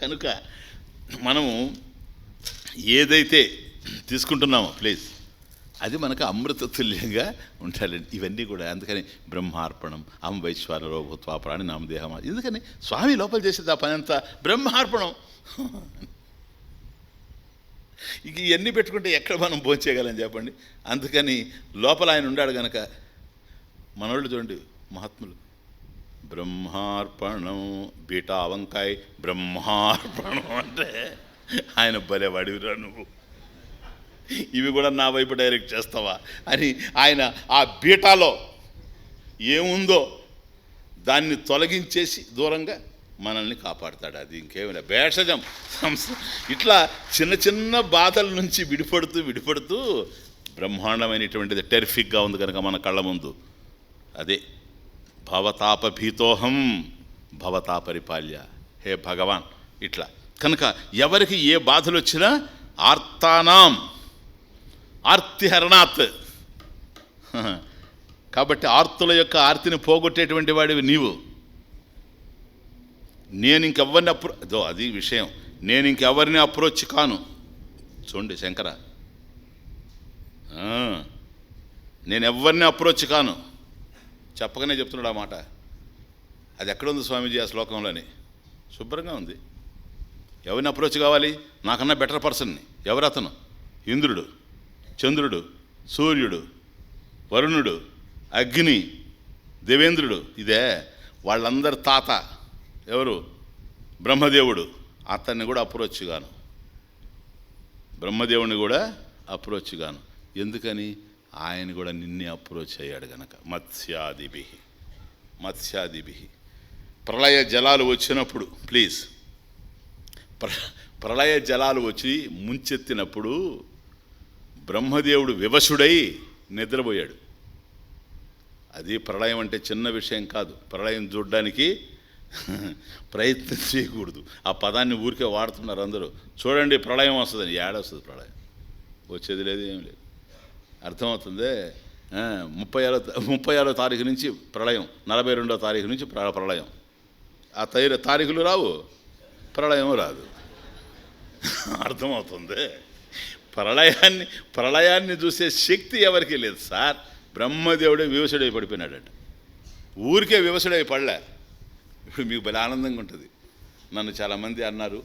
కనుక మనము ఏదైతే తీసుకుంటున్నామో ప్లీజ్ అది మనకు అమృత తుల్యంగా ఉండాలండి. ఇవన్నీ కూడా అందుకని బ్రహ్మార్పణం అహం వైశ్వానరో భూత్వా ప్రాణి నామదేహం. ఎందుకని స్వామి లోపల చేసేది ఆ పని అంతా బ్రహ్మార్పణం. ఇక ఇవన్నీ పెట్టుకుంటే ఎక్కడ మనం భోంచేయగలం చెప్పండి. అందుకని లోపల ఆయన ఉన్నాడు కనుక మనోళ్ళు చూడండి మహాత్ములు, బ్రహ్మార్పణం బీటా వంకాయ బ్రహ్మార్పణం అంటే ఆయన భలే వాడివిరా నువ్వు, ఇవి కూడా నా వైపు డైరెక్ట్ చేస్తావా అని ఆయన ఆ బీటాలో ఏముందో దాన్ని తొలగించేసి దూరంగా మనల్ని కాపాడుతాడు. అది ఇంకేమైనా భేషజం. ఇట్లా చిన్న చిన్న బాధల నుంచి విడిపడుతూ బ్రహ్మాండమైనటువంటిది టెరిఫిక్గా ఉంది కనుక మన కళ్ళ ముందు. అదే భవతాప భీతోహం భవతా పరిపాల్య, హే భగవాన్. ఇట్లా కనుక ఎవరికి ఏ బాధలు వచ్చినా ఆర్తానాం ఆర్తిహరణాత్ కాబట్టి ఆర్తుల యొక్క ఆర్తిని పోగొట్టేటువంటి వాడివి నీవు. నేను ఇంకెవరిని అది విషయం, నేను ఇంకెవరిని అప్రోచ్ కాను. చూడండి శంకర, నేను ఎవరిని అప్రోచ్ కాను చెప్పగానే చెప్తున్నాడు ఆ మాట. అది ఎక్కడుంది స్వామీజీ ఆ శ్లోకంలోని? శుభ్రంగా ఉంది. ఎవరిని అప్రోచ్ కావాలి? నాకన్నా బెటర్ పర్సన్ని. ఎవరతను? ఇంద్రుడు, చంద్రుడు, సూర్యుడు, వరుణుడు, అగ్ని, దేవేంద్రుడు. ఇదే వాళ్ళందరి తాత ఎవరు? బ్రహ్మదేవుడు. అతన్ని కూడా అప్రోచ్ గాను, బ్రహ్మదేవుని కూడా అప్రోచ్ గాను. ఎందుకని? ఆయన కూడా నిన్నే అప్రోచ్ అయ్యాడు గనక. మత్స్యాదిభి ప్రళయ జలాలు వచ్చినప్పుడు, ప్లీజ్, ప్రళయ జలాలు వచ్చి ముంచెత్తినప్పుడు బ్రహ్మదేవుడు వివశుడై నిద్రపోయాడు. అది ప్రళయం అంటే చిన్న విషయం కాదు. ప్రళయం చూడడానికి ప్రయత్నం చేయకూడదు. ఆ పదాన్ని ఊరికే వాడుతున్నారు అందరూ. చూడండి ప్రళయం వస్తుందని. ఏడొస్తుంది ప్రళయం? వచ్చేది లేదు, ఏం లేదు. అర్థమవుతుంది. 36వ తారీఖు నుంచి ప్రళయం, 42వ తారీఖు నుంచి ప్రళయం. ఆ తారీఖులు రావు, ప్రళయం రాదు. అర్థమవుతుంది. ప్రళయాన్ని చూసే శక్తి ఎవరికి లేదు సార్. బ్రహ్మదేవుడే వివసుడై పడిపోయినాడట. ఊరికే వివసుడై పడలే. ఇప్పుడు మీకు భలే ఆనందంగా ఉంటుంది. నన్ను చాలామంది అన్నారు,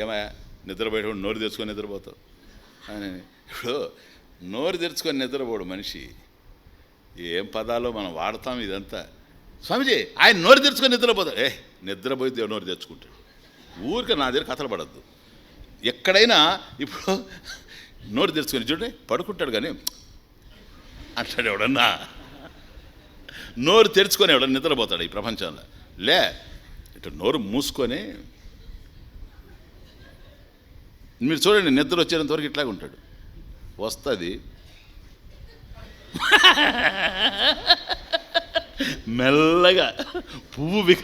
ఏమయ్యా నిద్రపోయేటప్పుడు నోరు తెచ్చుకొని నిద్రపోతావు అని. ఇప్పుడు నోరు తెరుచుకొని నిద్రపోడు మనిషి. ఏం పదాలో మనం వాడతాం ఇదంతా. స్వామీజీ ఆయన నోరు తెరుచుకొని నిద్రపోతాడు. నిద్రపోయి నోరు తెచ్చుకుంటాడు. ఊరికే నా దగ్గర కథలు పడద్దు. ఎక్కడైనా ఇప్పుడు నోరు తెరుచుకొని చూడండి పడుకుంటాడు, కానీ అంటాడు ఎవడన్నా. నోరు తెరుచుకొని ఎవడన్నా నిద్రపోతాడు ఈ ప్రపంచంలో? లే, ఇటు నోరు మూసుకొని మీరు చూడండి, నిద్ర వచ్చేంత వరకు ఇట్లాగే ఉంటాడు. వస్తుంది మెల్లగా పువ్వు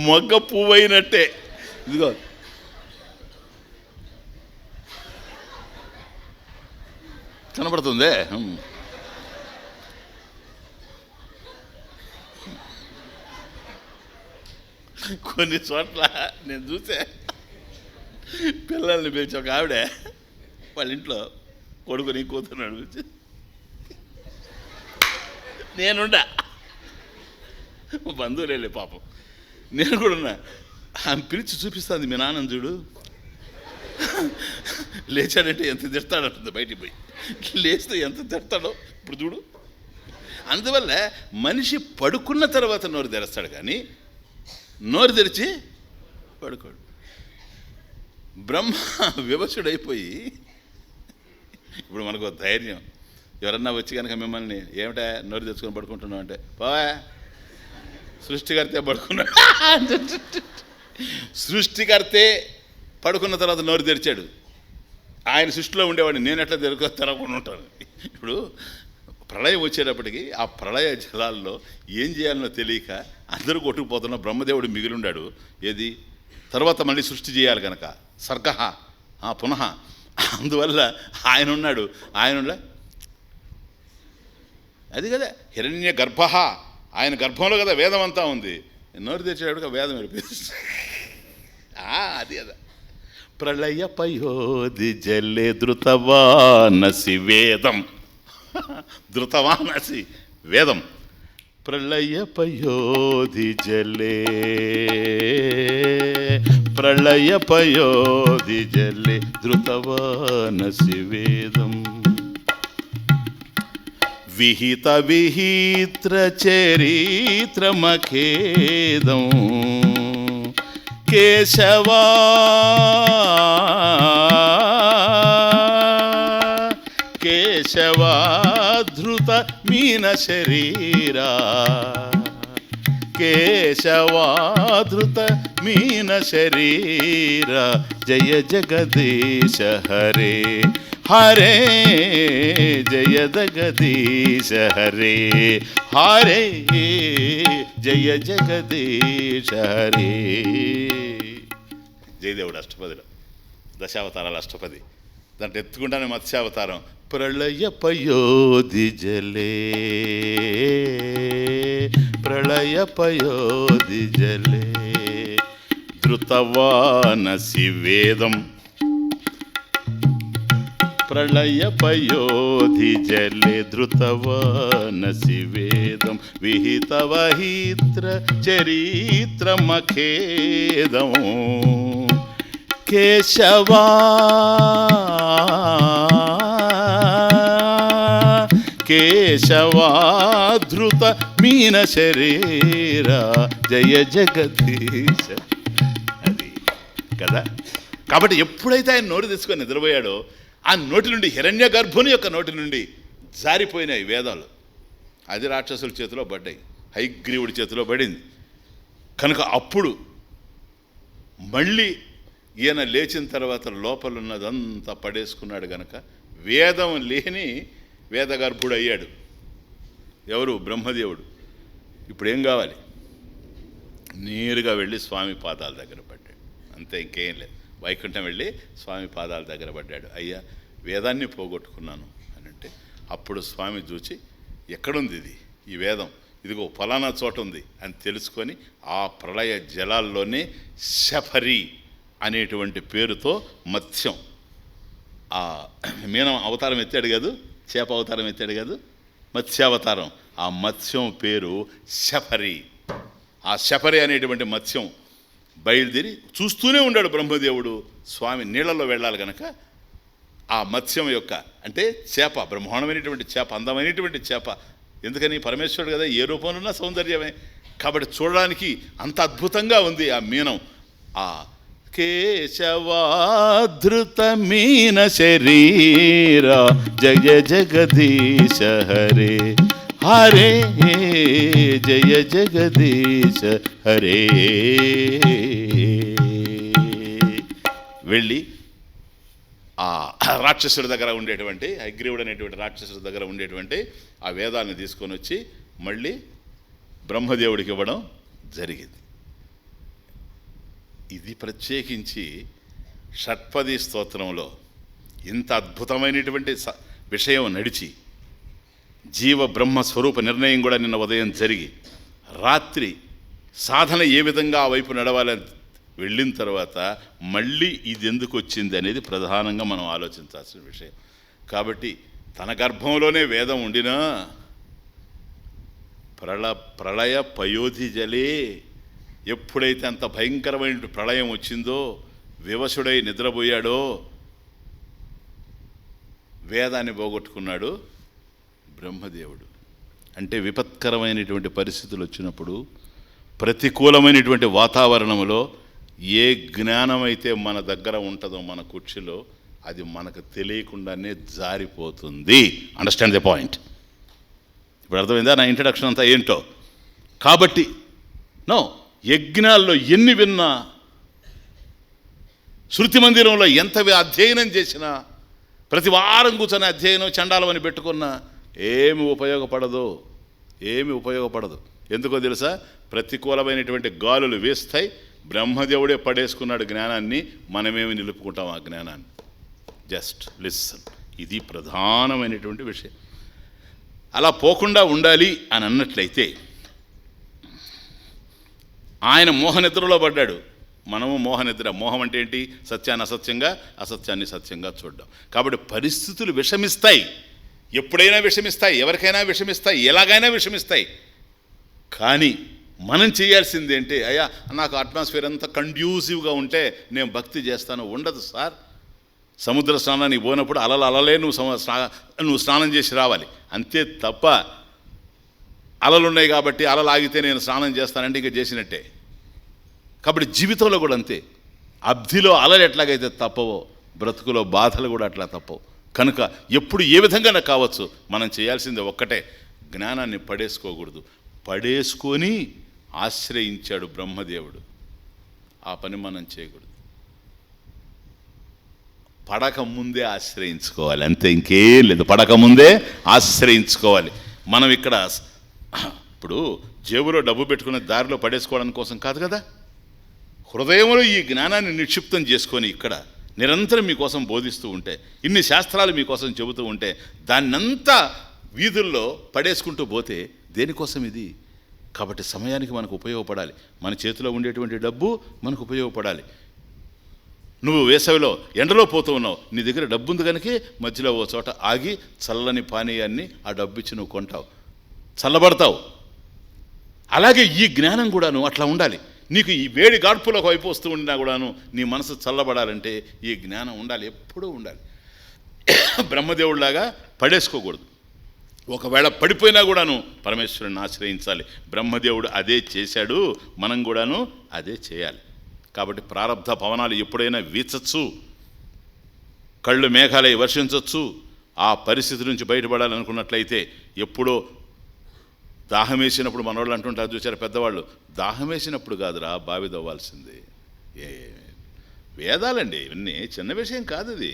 మొగ్గ పువ్వు అయినట్టే. ఇదిగో కనబడుతుంది. కొన్ని చోట్ల నేను చూసే పిల్లల్ని పిలిచి ఒక ఆవిడ వాళ్ళ ఇంట్లో కొడుకుని కూతున్నాడు పిలిచి, నేనుండా, బంధువులే పాపం, నేను కూడా ఉన్నా. ఆమె పిలిచి చూపిస్తుంది, మీ నాన్నని చూడు, లేచాడంటే ఎంత తిడతాడంటుంది, బయటికి పోయి లేస్తే ఎంత తిడతాడో ఇప్పుడు చూడు. అందువల్ల మనిషి పడుకున్న తర్వాత నోరు తెరుస్తాడు, కానీ నోరు తెరిచి పడుకోడు. బ్రహ్మ వివశుడైపోయి ఇప్పుడు మనకు ధైర్యం. ఎవరన్నా వచ్చి కనుక మిమ్మల్ని ఏమిటా నోరు తెచ్చుకొని పడుకుంటున్నావు అంటే, పోవా సృష్టికర్తే పడుకున్నాడు. సృష్టికర్తే పడుకున్న తర్వాత నోరు తెరిచాడు. ఆయన సృష్టిలో ఉండేవాడిని నేను ఎట్లా తెరవకుండా ఉంటాను. ఇప్పుడు ప్రళయం వచ్చేటప్పటికి ఆ ప్రళయ జలాల్లో ఏం చేయాలనో తెలియక అందరూ కొట్టుకుపోతున్న బ్రహ్మదేవుడు మిగిలి ఉన్నాడు. ఏది తర్వాత మళ్ళీ సృష్టి చేయాలి కనుక, సర్గ పునః. అందువల్ల ఆయన ఉన్నాడు. ఆయన అది కదా హిరణ్య గర్భ, ఆయన గర్భంలో కదా వేదం అంతా ఉంది. నోరు తెచ్చేటప్పుడు వేదం వినిపిస్తుంది. అది కదా ప్రళయ పయోధి జల్లే ధృతవానసి వేదం. ధృతవానసి వేదం. ప్రళయ పయోధి జలే, ప్రళయ పయోధి జలే ధృతవానసి వేదం. విహిత విహిత్ర చరిత్రమఖేదం కేశవా కేశవాధృత మీన శరీరా, కేశవాధృత మీన శరీరా. జయ జగదీశ హరే హరే, జయ జగదీశ హరే హరే, జయ జగదీశ హరే. జయదేవుడు అష్టపదిలో దశావతారాలు అష్టపది. దాంట్లో ఎత్తుకుంటానే మత్స్యావతారం, ప్రళయ పయోధి జలే, ప్రళయ పయోధి జలే ధృతవానసి వేదం, ప్రళయ పయోధి జలే ధృతవానసి వేదం విహితవహిత్ర చరిత్రమఖేదం కేశవా కేశవాధృత మీన శరీర జయ జగదీశ. అది కదా. కాబట్టి ఎప్పుడైతే ఆయన నోరు తీసుకొని నిద్రపోయాడో ఆ నోటి నుండి, హిరణ్య గర్భుని యొక్క నోటి నుండి జారిపోయినాయి వేదాలు. అది రాక్షసుల చేతిలో పడ్డాయి, హయగ్రీవుడి చేతిలో పడింది. కనుక అప్పుడు మళ్ళీ ఈయన లేచిన తర్వాత లోపల ఉన్నదంతా పడేసుకున్నాడు. గనక వేదం లేని వేదగర్భుడు అయ్యాడు. ఎవరు? బ్రహ్మదేవుడు. ఇప్పుడు ఏం కావాలి? నేరుగా వెళ్ళి స్వామి పాదాల దగ్గర పడ్డాడు. అంతే, ఇంకేం లేదు. వైకుంఠం వెళ్ళి స్వామి పాదాల దగ్గర పడ్డాడు. అయ్యా, వేదాన్ని పోగొట్టుకున్నాను అని అంటే అప్పుడు స్వామి చూచి, ఎక్కడుంది ఇది ఈ వేదం? ఇదిగో ఫలానా చోట ఉంది అని తెలుసుకొని ఆ ప్రళయ జలాల్లోనే శఫరి అనేటువంటి పేరుతో మత్స్యం, ఆ మీనం అవతారం ఎత్తాడు కాదు, చేప అవతారం ఎత్తాడు కాదు, మత్స్యావతారం. ఆ మత్స్యం పేరు శఫరి. ఆ శఫరి అనేటువంటి మత్స్యం బయలుదేరి చూస్తూనే ఉన్నాడు బ్రహ్మదేవుడు. స్వామి నీళ్ళలో వెళ్ళాలి కనుక ఆ మత్స్యం యొక్క, అంటే చేప, బ్రహ్మాండమైనటువంటి చేప, అందమైనటువంటి చేప. ఎందుకని? పరమేశ్వరుడు కదా, ఏ రూపంలో ఉన్నా సౌందర్యమే. కాబట్టి చూడడానికి అంత అద్భుతంగా ఉంది ఆ మీనం. ఆ కేశవాధృత మీన శరీర జయ జగదీశ హరే హరే జయ జగదీశ హరే. వెళ్ళి ఆ రాక్షసుడి దగ్గర ఉండేటువంటి, హయగ్రీవుడు అనేటువంటి రాక్షసుడి దగ్గర ఉండేటువంటి ఆ వేదాలను తీసుకొని వచ్చి మళ్ళీ బ్రహ్మదేవుడికి ఇవ్వడం జరిగింది. ఇది ప్రత్యేకించి షట్పది స్తోత్రంలో ఇంత అద్భుతమైనటువంటి విషయం నడిచి జీవ బ్రహ్మ స్వరూప నిర్ణయం కూడా నిన్న ఉదయం జరిగి రాత్రి సాధన ఏ విధంగా ఆ వైపు నడవాలని వెళ్ళిన తర్వాత మళ్ళీ ఇది ఎందుకు వచ్చింది అనేది ప్రధానంగా మనం ఆలోచించాల్సిన విషయం. కాబట్టి తన గర్భంలోనే వేదం ఉండినా ప్రళయ పయోధి జలే, ఎప్పుడైతే అంత భయంకరమైన ప్రళయం వచ్చిందో, వివశుడై నిద్రపోయాడో, వేదాన్ని పోగొట్టుకున్నాడు బ్రహ్మదేవుడు. అంటే విపత్కరమైనటువంటి పరిస్థితులు వచ్చినప్పుడు, ప్రతికూలమైనటువంటి వాతావరణంలో ఏ జ్ఞానమైతే మన దగ్గర ఉంటుందో మన కుర్చీలో, అది మనకు తెలియకుండానే జారిపోతుంది. Understand the point? ఇప్పుడు అర్థమైందా నా ఇంట్రడక్షన్ అంతా ఏంటో? కాబట్టి యజ్ఞాల్లో ఎన్ని విన్నా, శృతి మందిరంలో ఎంత అధ్యయనం చేసినా, ప్రతి వారం కూర్చొని అధ్యయనం చండాలం అని పెట్టుకున్నా ఏమి ఉపయోగపడదు. ఎందుకో తెలుసా? ప్రతికూలమైనటువంటి గాలులు వేస్తాయి. బ్రహ్మదేవుడే పడేసుకున్నాడు జ్ఞానాన్ని, మనమేమి నిలుపుకుంటాం ఆ జ్ఞానాన్ని? Just listen. ఇది ప్రధానమైనటువంటి విషయం. అలా పోకుండా ఉండాలి అని అన్నట్లయితే, ఆయన మోహనిద్రలో పడ్డాడు, మనము మోహనిద్ర. మోహం అంటే ఏంటి? సత్యాన్ని అసత్యంగా, అసత్యాన్ని సత్యంగా చూడడం. కాబట్టి పరిస్థితులు విషమిస్తాయి, ఎప్పుడైనా విషమిస్తాయి, ఎవరికైనా విషమిస్తాయి, ఎలాగైనా విషమిస్తాయి. కానీ మనం చేయాల్సింది ఏంటి? అయ్యా, నాకు అట్మాస్ఫియర్ అంతా కండ్యూసివ్గా ఉంటే నేను భక్తి చేస్తాను. ఉండదు సార్. సముద్ర స్నానానికి పోయినప్పుడు అలలే నువ్వు స్నానం చేసి రావాలి, అంతే తప్ప అలలు ఉన్నాయి కాబట్టి అలలు ఆగితే నేను స్నానం చేస్తానంటే ఇంకా చేసినట్టే. కాబట్టి జీవితంలో కూడా అంతే. అబ్ధిలో అలలు ఎట్లాగైతే తప్పవో, బ్రతుకులో బాధలు కూడా అట్లా తప్పవు. కనుక ఎప్పుడు ఏ విధంగా కావచ్చు, మనం చేయాల్సింది ఒక్కటే, జ్ఞానాన్ని పడేసుకోకూడదు. పడేసుకొని ఆశ్రయించాడు బ్రహ్మదేవుడు. ఆ పని మనం చేయకూడదు. పడక ముందే ఆశ్రయించుకోవాలి, అంతే, ఇంకేం లేదు. పడక ముందే ఆశ్రయించుకోవాలి. మనం ఇక్కడ ఇప్పుడు జేబులో డబ్బు పెట్టుకునే దారిలో పడేసుకోవడం కోసం కాదు కదా. హృదయంలో ఈ జ్ఞానాన్ని నిక్షిప్తం చేసుకొని ఇక్కడ నిరంతరం మీకోసం బోధిస్తూ ఉంటే, ఇన్ని శాస్త్రాలు మీకోసం చెబుతూ ఉంటే, దాన్నంతా వీధుల్లో పడేసుకుంటూ పోతే దేనికోసం ఇది? కాబట్టి సమయానికి మనకు ఉపయోగపడాలి. మన చేతిలో ఉండేటువంటి డబ్బు మనకు ఉపయోగపడాలి. నువ్వు వేసవిలో ఎండలో పోతూ ఉన్నావు, నీ దగ్గర డబ్బు ఉంది కనుక మధ్యలో ఓ చోట ఆగి చల్లని పానీయాన్ని ఆ డబ్బు ఇచ్చి నువ్వు కొంటావు, చల్లబడతావు. అలాగే ఈ జ్ఞానం కూడాను అట్లా ఉండాలి. నీకు ఈ వేడి గాడ్పులకు వైపు వస్తూ ఉండినా కూడాను నీ మనసు చల్లబడాలంటే ఈ జ్ఞానం ఉండాలి, ఎప్పుడూ ఉండాలి. బ్రహ్మదేవుడిలాగా పడేసుకోకూడదు. ఒకవేళ పడిపోయినా కూడాను పరమేశ్వరుని ఆశ్రయించాలి. బ్రహ్మదేవుడు అదే చేశాడు, మనం కూడాను అదే చేయాలి. కాబట్టి ప్రారబ్ధ పవనాలు ఎప్పుడైనా వీచచ్చు, కళ్ళు మేఘాలై వర్షించవచ్చు. ఆ పరిస్థితి నుంచి బయటపడాలనుకున్నట్లయితే ఎప్పుడో దాహం వేసినప్పుడు మనవాళ్ళు అంటుంటారు చూసారు పెద్దవాళ్ళు, దాహం వేసినప్పుడు కాదురా బావి తవ్వాల్సింది. వేదాలండి ఇవన్నీ, చిన్న విషయం కాదు. ఇది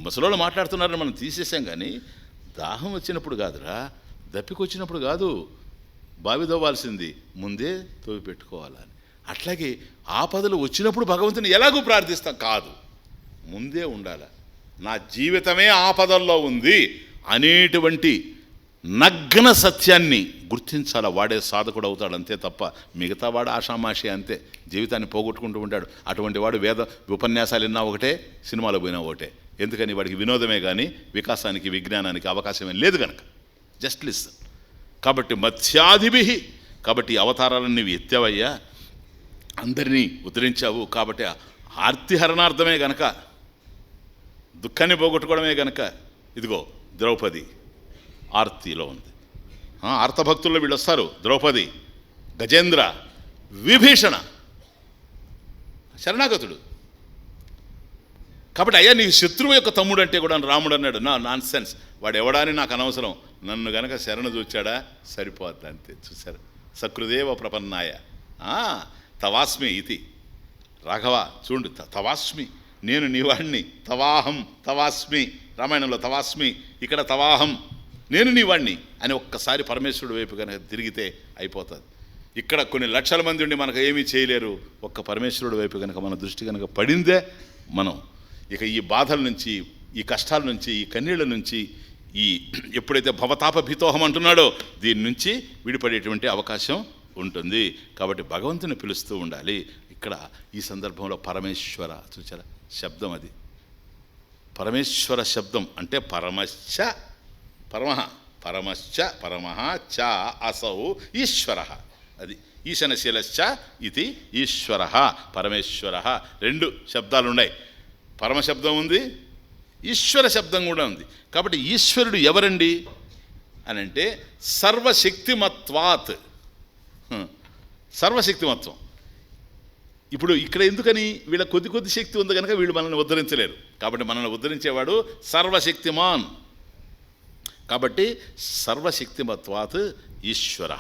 ముసలోళ్ళు మాట్లాడుతున్నారని మనం తీసేసాం, కానీ దాహం వచ్చినప్పుడు కాదురా, దప్పికొచ్చినప్పుడు కాదు బావి తవ్వాల్సింది, ముందే తవ్వి పెట్టుకోవాలని. అట్లాగే ఆపదలు వచ్చినప్పుడు భగవంతుని ఎలాగూ ప్రార్థిస్తాం కాదు, ముందే ఉండాలి. నా జీవితమే ఆపదల్లో ఉంది అనేటువంటి నగ్న సత్యాన్ని గుర్తించాల. వాడే సాధకుడు అవుతాడు, అంతే తప్ప మిగతా వాడు ఆషామాషి అంతే, జీవితాన్ని పోగొట్టుకుంటూ ఉంటాడు. అటువంటి వాడు వేద ఉపన్యాసాలు విన్నా ఒకటే, సినిమాలో పోయినా ఒకటే. ఎందుకని? వాడికి వినోదమే కానీ వికాసానికి విజ్ఞానానికి అవకాశమే లేదు కనుక. Just listen. కాబట్టి మత్స్యాధిభి, కాబట్టి అవతారాలను నీవు ఎత్తావయ్యా, అందరినీ ఉద్ధరించావు. కాబట్టి ఆర్తిహరణార్థమే గనక, దుఃఖాన్ని పోగొట్టుకోవడమే గనక ఇదిగో ద్రౌపది ఆర్తిలో ఉంది. ఆర్తభక్తుల్లో వీళ్ళు వస్తారు. ద్రౌపది, గజేంద్ర, విభీషణ శరణాగతుడు. కాబట్టి అయ్యా నీకు శత్రువు యొక్క తమ్ముడు అంటే కూడా రాముడు అన్నాడు. నాన్ సెన్స్, వాడు ఎవడాని నాకు అనవసరం, నన్ను గనక శరణ చూచాడా సరిపోద్ది అంతే. చూశారు, సకృదేవ ప్రపన్నాయ తవాస్మి ఇది. రాఘవ చూడు, తవాస్మి, నేను నీవాణ్ణి, తవాహం తవాస్మి. రామాయణంలో తవాస్మి, ఇక్కడ తవాహం, నేను నీవాణ్ణి అని ఒక్కసారి పరమేశ్వరుడు వైపు కనుక తిరిగితే అయిపోతుంది. ఇక్కడ కొన్ని లక్షల మంది ఉండి మనకు ఏమీ చేయలేరు. ఒక్క పరమేశ్వరుడు వైపు కనుక మన దృష్టి కనుక పడిందే, మనం ఇక ఈ బాధల నుంచి, ఈ కష్టాల నుంచి, ఈ కన్నీళ్ళ నుంచి, ఈ ఎప్పుడైతే భవతాప భీతోహం అంటున్నాడో దీని నుంచి విడిపడేటువంటి అవకాశం ఉంటుంది. కాబట్టి భగవంతుని పిలుస్తూ ఉండాలి. ఇక్కడ ఈ సందర్భంలో పరమేశ్వర చూచారా శబ్దం, అది పరమేశ్వర శబ్దం అంటే పరమశ్చ పరమః, పరమశ్చ పరమః చ అసౌ ఈశ్వర. అది ఈశనశీలశ్చ ఇది ఈశ్వర పరమేశ్వర. రెండు శబ్దాలు ఉన్నాయి, పరమశబ్దం ఉంది, ఈశ్వర శబ్దం కూడా ఉంది. కాబట్టి ఈశ్వరుడు ఎవరండి అని అంటే సర్వశక్తిమత్వాత్, సర్వశక్తిమత్వం. ఇప్పుడు ఇక్కడ ఎందుకని? వీళ్ళ కొద్ది కొద్ది శక్తి ఉంది కనుక వీళ్ళు మనల్ని ఉద్ధరించలేరు. కాబట్టి మనల్ని ఉద్ధరించేవాడు సర్వశక్తిమాన్. కాబట్టి సర్వశక్తిమత్వాత్ ఈశ్వర.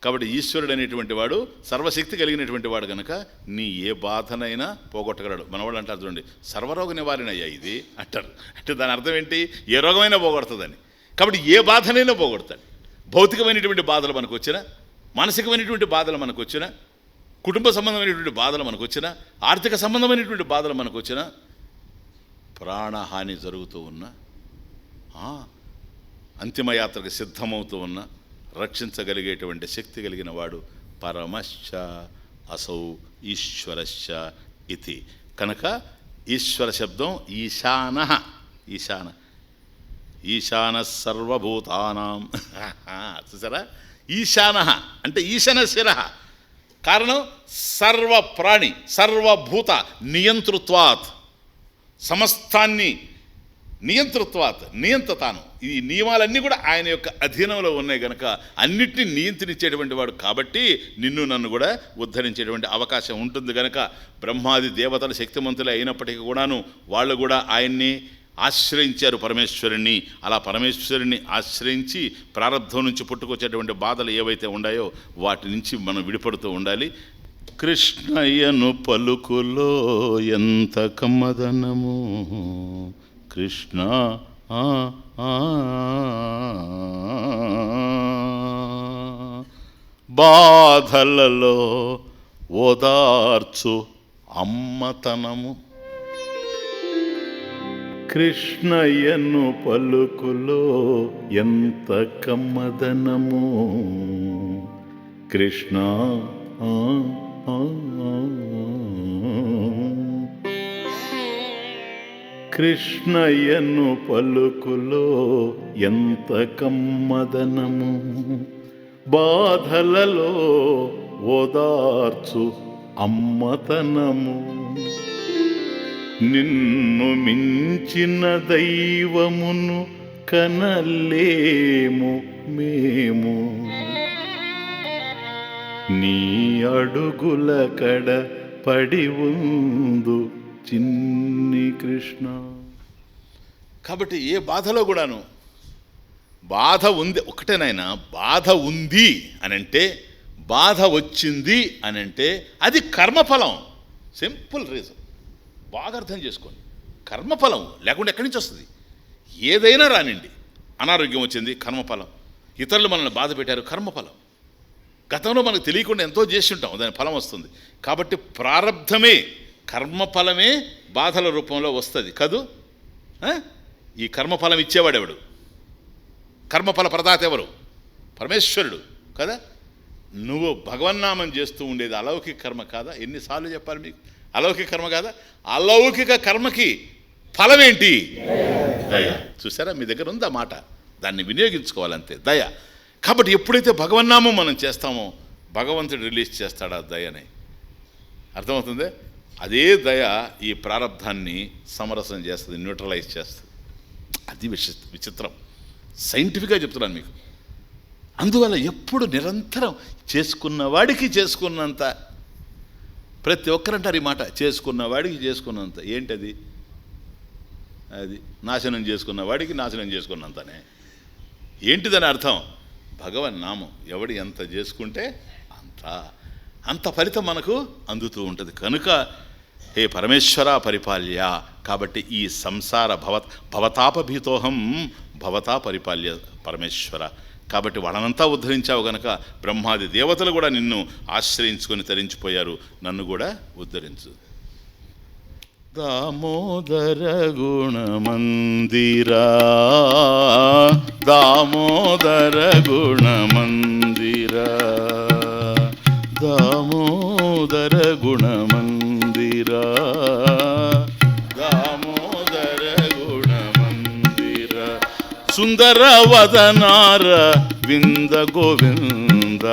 కాబట్టి ఈశ్వరుడు అనేటువంటి వాడు సర్వశక్తి కలిగినటువంటి వాడు కనుక నీ ఏ బాధనైనా పోగొట్టగలడు. మనవాళ్ళు అంటారు చూడండి, సర్వరోగ నివారణ అయ్యా ఇది అంటారు. అంటే దాని అర్థం ఏంటి? ఏ రోగమైనా పోగొడుతుందని. కాబట్టి ఏ బాధనైనా పోగొడతాడు. భౌతికమైనటువంటి బాధలు మనకు వచ్చినా, మానసికమైనటువంటి బాధలు మనకు వచ్చినా, కుటుంబ సంబంధమైనటువంటి బాధలు మనకు వచ్చినా, ఆర్థిక సంబంధమైనటువంటి బాధలు మనకు వచ్చినా, ప్రాణహాని జరుగుతూ ఉన్నా, అంతిమయాత్రకు సిద్ధమవుతూ ఉన్నా రక్షించగలిగేటువంటి శక్తి కలిగిన వాడు పరమశ్చ అసౌ ఈశ్వరశ్చ ఇతి. కనుక ఈశ్వర శబ్దం ఈశాన, ఈశాన, ఈశాన సర్వభూతానాం. చూసారా, ఈశాన అంటే ఈశన శిర. కారణం సర్వప్రాణి సర్వభూత నియంతృత్వాత్, సమస్తాన్ని నియంతృత్వాత్, నియంత తాను. ఈ నియమాలన్నీ కూడా ఆయన యొక్క అధీనంలో ఉన్నాయి కనుక అన్నిటినీ నియంత్రించేటువంటి వాడు. కాబట్టి నిన్ను నన్ను కూడా ఉద్ధరించేటువంటి అవకాశం ఉంటుంది కనుక బ్రహ్మాది దేవతలు శక్తిమంతులే అయినప్పటికీ కూడాను వాళ్ళు కూడా ఆయన్ని ఆశ్రయించారు, పరమేశ్వరుణ్ణి. అలా పరమేశ్వరుణ్ణి ఆశ్రయించి ప్రారంభం నుంచి పుట్టుకొచ్చేటువంటి బాధలు ఏవైతే ఉన్నాయో వాటి నుంచి మనం విడిపడుతూ ఉండాలి. కృష్ణయ్యను పలుకులో ఎంత కమ్మదనము, కృష్ణ బాధలలో ఓదార్చు అమ్మతనము. కృష్ణయ్యను పలుకులో ఎంత కమ్మదనము, కృష్ణ ఆ, ఆ, ఆ. కృష్ణయ్యను పలుకులో ఎంత కమ్మదనము, బాధలలో ఓదార్చు అమ్మతనము. నిన్ను మించిన దైవమును కనలేము మేము, నీ అడుగుల కడ పడి ఉందు చిన్ని కృష్ణ. కాబట్టి ఏ బాధలో కూడాను బాధ ఉంది ఒకటేనైనా, బాధ ఉంది అనంటే, బాధ వచ్చింది అనంటే అది కర్మఫలం. సింపుల్ రీజన్, బాగా అర్థం చేసుకోండి. కర్మఫలం లేకుండా ఎక్కడి నుంచి వస్తుంది? ఏదైనా రానిండి, అనారోగ్యం వచ్చింది కర్మఫలం, ఇతరులు మనల్ని బాధ పెట్టారు కర్మఫలం, గతంలో మనకు తెలియకుండా ఎంతో చేసి ఉంటాం, దాని ఫలం వస్తుంది. కాబట్టి ప్రారబ్ధమే, కర్మఫలమే బాధల రూపంలో వస్తుంది కదూ. ఈ కర్మఫలం ఇచ్చేవాడు ఎవడు? కర్మఫల ప్రదాత ఎవరు? పరమేశ్వరుడు కదా. నువ్వు భగవన్నామం చేస్తూ ఉండేది అలౌకిక కర్మ కాదా? ఎన్నిసార్లు చెప్పాలి మీకు? అలౌకిక కర్మ కాదా? అలౌకిక కర్మకి ఫలం ఏంటి? దయ. చూసారా, మీ దగ్గర ఉంది ఆ మాట, దాన్ని వినియోగించుకోవాలంతే, దయ. కాబట్టి ఎప్పుడైతే భగవన్నామం మనం చేస్తామో భగవంతుడు రిలీజ్ చేస్తాడు ఆ దయని. అర్థమవుతుంది? అదే దయ ఈ ప్రారబ్ధాన్ని సమరసం చేస్తుంది, న్యూట్రలైజ్ చేస్తుంది. అది విచిత్రం, సైంటిఫిక్గా చెప్తున్నాను మీకు. అందువల్ల ఎప్పుడు నిరంతరం చేసుకున్న వాడికి చేసుకున్నంత, ప్రతి ఒక్కరంటారు ఈ మాట, చేసుకున్న వాడికి చేసుకున్నంత. ఏంటది? అది నాశనం చేసుకున్న వాడికి నాశనం చేసుకున్నంతనే. ఏంటిదని అర్థం? భగవన్నామం ఎవడు ఎంత చేసుకుంటే అంత ఫలితం మనకు అందుతూ ఉంటుంది. కనుక హే పరమేశ్వర పరిపాల్య. కాబట్టి ఈ సంసార భవతాపభీతోహం భవతా పరిపాల్య పరమేశ్వర. కాబట్టి వాళ్ళనంతా ఉద్ధరించావు గనక బ్రహ్మాది దేవతలు కూడా నిన్ను ఆశ్రయించుకొని తరించిపోయారు, నన్ను కూడా ఉద్ధరించు. దామోదర గుణమందిరా, దామోదర గుణమందిరా, దామోదర గుణమందిరా, దామోదర గుణమందిర. సుందర వదనార వింద గోవింద,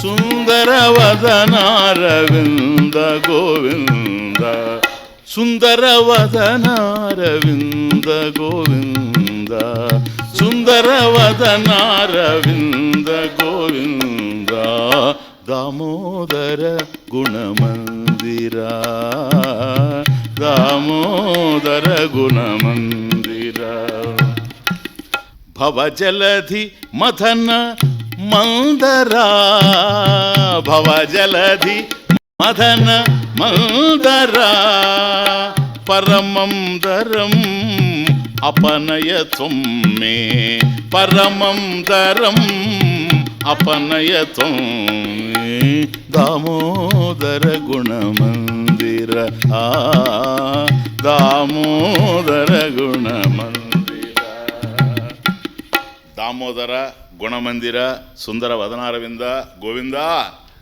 సుందర వదనార వింద గోవింద, సుందర వదనార వింద గోవింద, సుందర వదనార వింద గోవింద, దామోదర గుణమందిరా, దామోదర గుణమందిరా. భవజలధి మథన మందరా, భవజలధి మథన మందరా, పరమం దరం అపనయత్వం మే, పరమం దరం అపనయత్వం మే, దామోదర గుణమందిర, దామోదర గుణమందిర. దామోదర గుణమందిర సుందర వదనారవింద గోవింద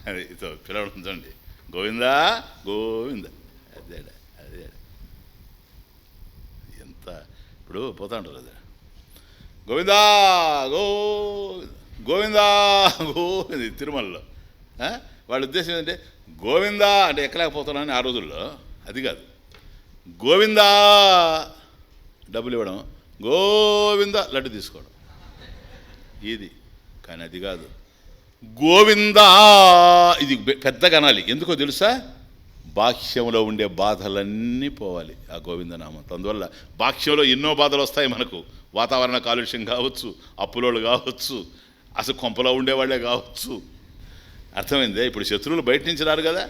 అది ఇతో పిలవడండి. గోవింద గోవింద, అదే అదే. ఎంత ఇప్పుడు పోతా ఉంటారు అదే, గోవిందా గోవిందా గోవింద. తిరుమలలో వాళ్ళ ఉద్దేశం ఏంటంటే గోవిందా అంటే ఎక్కలేకపోతున్నాను ఆ రోజుల్లో, అది కాదు. గోవిందా డబ్బులు ఇవ్వడం, గోవింద లడ్డు తీసుకోవడం, ఇది. కానీ అది కాదు, గోవిందా ఇది పెద్దగా అనాలి. ఎందుకో తెలుసా? బాహ్యంలో ఉండే బాధలన్నీ పోవాలి ఆ గోవిందనామం. అందువల్ల బాహ్యంలో ఎన్నో బాధలు వస్తాయి మనకు, వాతావరణ కాలుష్యం కావచ్చు, అప్పులోళ్ళు కావచ్చు, అసలు కొంపలో ఉండేవాళ్ళే కావచ్చు. అర్థమైందే? ఇప్పుడు శత్రువులు బయట నుంచి రారు కదా.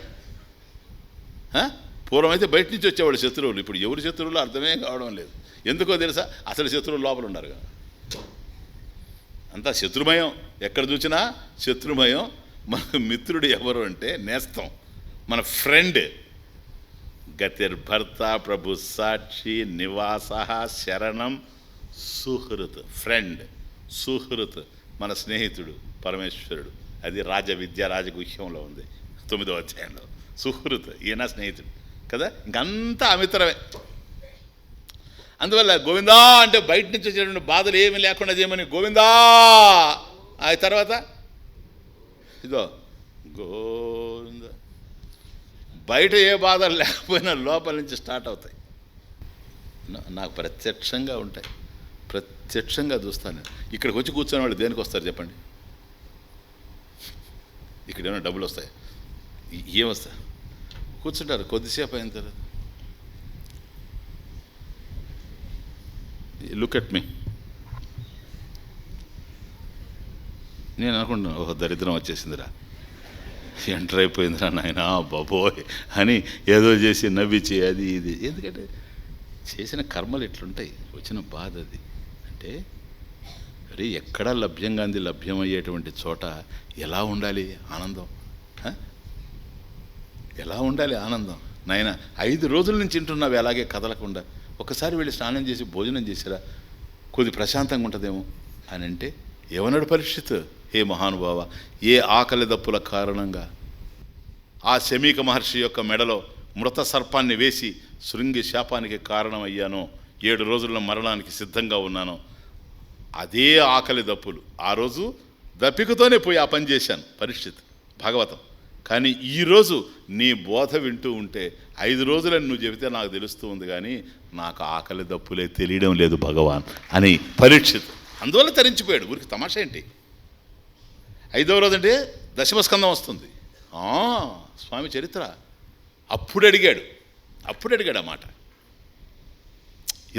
పూర్వం అయితే బయట నుంచి వచ్చేవాళ్ళు శత్రువులు, ఇప్పుడు ఎవరు శత్రువులు అర్థమే కావడం లేదు. ఎందుకో తెలుసా? అసలు శత్రువులు లోపల ఉన్నారు కదా, అంతా శత్రుమయం. ఎక్కడ చూసినా శత్రుమయం. మనకు మిత్రుడు ఎవరు అంటే నేస్తం, మన ఫ్రెండ్ గతిర్భర్త ప్రభు సాక్షి నివాస శరణం సుహృత్. ఫ్రెండ్, సుహృత్ మన స్నేహితుడు పరమేశ్వరుడు. అది రాజగుహ్యంలో ఉంది 9వ అధ్యాయంలో. సుహృత్ ఈయన స్నేహితుడు కదా, ఇంకంతా అమిత్రమే. అందువల్ల గోవిందా అంటే బయట నుంచి వచ్చేటువంటి బాధలు ఏమీ లేకుండా చేయమని గోవిందా. ఆ తర్వాత ఇదో గోవింద. బయట ఏ బాధలు లేకపోయినా లోపల నుంచి స్టార్ట్ అవుతాయి. నాకు ప్రత్యక్షంగా ఉంటాయి, ప్రత్యక్షంగా చూస్తాను నేను. ఇక్కడికి వచ్చి కూర్చొని వాళ్ళు దేనికి వస్తారు చెప్పండి? ఇక్కడ ఏమైనా డబ్బులు వస్తాయి? ఏమొస్తాయి? కూర్చుంటారు కొద్దిసేపు అయిన తర్వాత. Look at me. నేను అనుకుంటున్నాను, ఓహో దరిద్రం వచ్చేసిందిరా, ఎంటర్ అయిపోయిందిరా నాయనా బాబోయ్ అని ఏదో చేసి నవ్వించి అది ఇది. ఎందుకంటే చేసిన కర్మలు ఎట్లుంటాయి, వచ్చిన బాధ అది. అంటే అరే ఎక్కడా లభ్యంగా అంది లభ్యమయ్యేటువంటి చోట ఎలా ఉండాలి ఆనందం? ఎలా ఉండాలి ఆనందం? నాయన 5 రోజుల నుంచి వింటున్నావు ఎలాగే కదలకుండా, ఒకసారి వెళ్ళి స్నానం చేసి భోజనం చేసిరా, కొద్ది ప్రశాంతంగా ఉంటుందేమో అని అంటే ఏమన్నాడు పరీక్షిత్? హే మహానుభావ, ఏ ఆకలి దప్పుల కారణంగా ఆ శమీక మహర్షి యొక్క మెడలో మృత సర్పాన్ని వేసి శృంగి శాపానికి కారణమయ్యానో, 7 రోజుల మరణానికి సిద్ధంగా ఉన్నానో, అదే ఆకలి దప్పులు. ఆ రోజు దప్పికతోనే పోయి ఆ పని చేశాను పరీక్షిత్, భాగవతం. కానీ ఈరోజు నీ బోధ వింటూ ఉంటే 5 రోజులని నువ్వు చెబితే నాకు తెలుస్తూ ఉంది, కానీ నాకు ఆకలి దప్పులే తెలియడం లేదు భగవాన్ అని పరీక్షిత్. అందువల్ల తరించిపోయాడు. ఊరికి తమాషా ఏంటి? 5వ రోజు అంటే దశమస్కందం వస్తుంది, స్వామి చరిత్ర. అప్పుడు అడిగాడు ఆ మాట.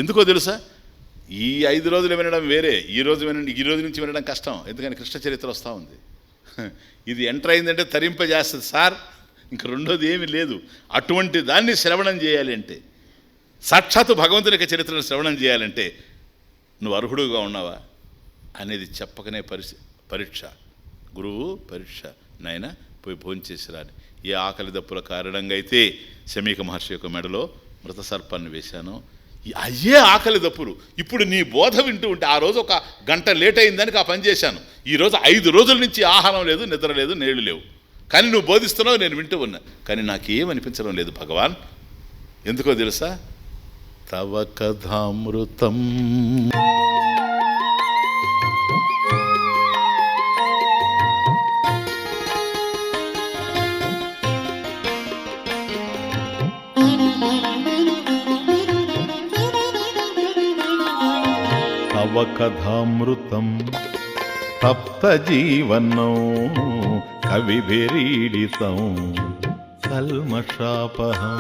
ఎందుకో తెలుసా? ఈ 5 రోజులు వినడం వేరే, ఈ రోజు నుంచి వినడం కష్టం. ఎందుకని కృష్ణ చరిత్ర వస్తూ ఉంది. ఇది ఎంటర్ అయిందంటే తరింపజేస్తుంది సార్, ఇంక రెండోది ఏమీ లేదు. అటువంటి దాన్ని శ్రవణం చేయాలి అంటే, సాక్షాత్తు భగవంతుని యొక్క చరిత్రను శ్రవణం చేయాలంటే నువ్వు అర్హుడుగా ఉన్నావా అనేది చెప్పకనే పరీక్ష. గురువు పరీక్ష. నాయన పోయి భోంచేసిరా అని. ఏ ఆకలి దప్పుల కారణంగా అయితే శమీక మహర్షి యొక్క మెడలో మృత సర్పాన్ని వేశానో, అయ్యే ఆకలి దప్పులు. ఇప్పుడు నీ బోధ వింటూ ఉంటే, ఆ రోజు 1 గంట లేట్ అయిందానికి ఆ పని చేశాను, ఈరోజు 5 రోజుల నుంచి ఆహారం లేదు, నిద్ర లేదు, నీళ్లు లేవు. కానీ నువ్వు బోధిస్తున్నావు, నేను వింటూ ఉన్నా, కానీ నాకేమనిపించడం లేదు భగవాన్. ఎందుకో తెలుసా? తవ కథామృతం. తవ కథామృతం తప్త జీవనం కవిభిరీడితం కల్మషాపహం.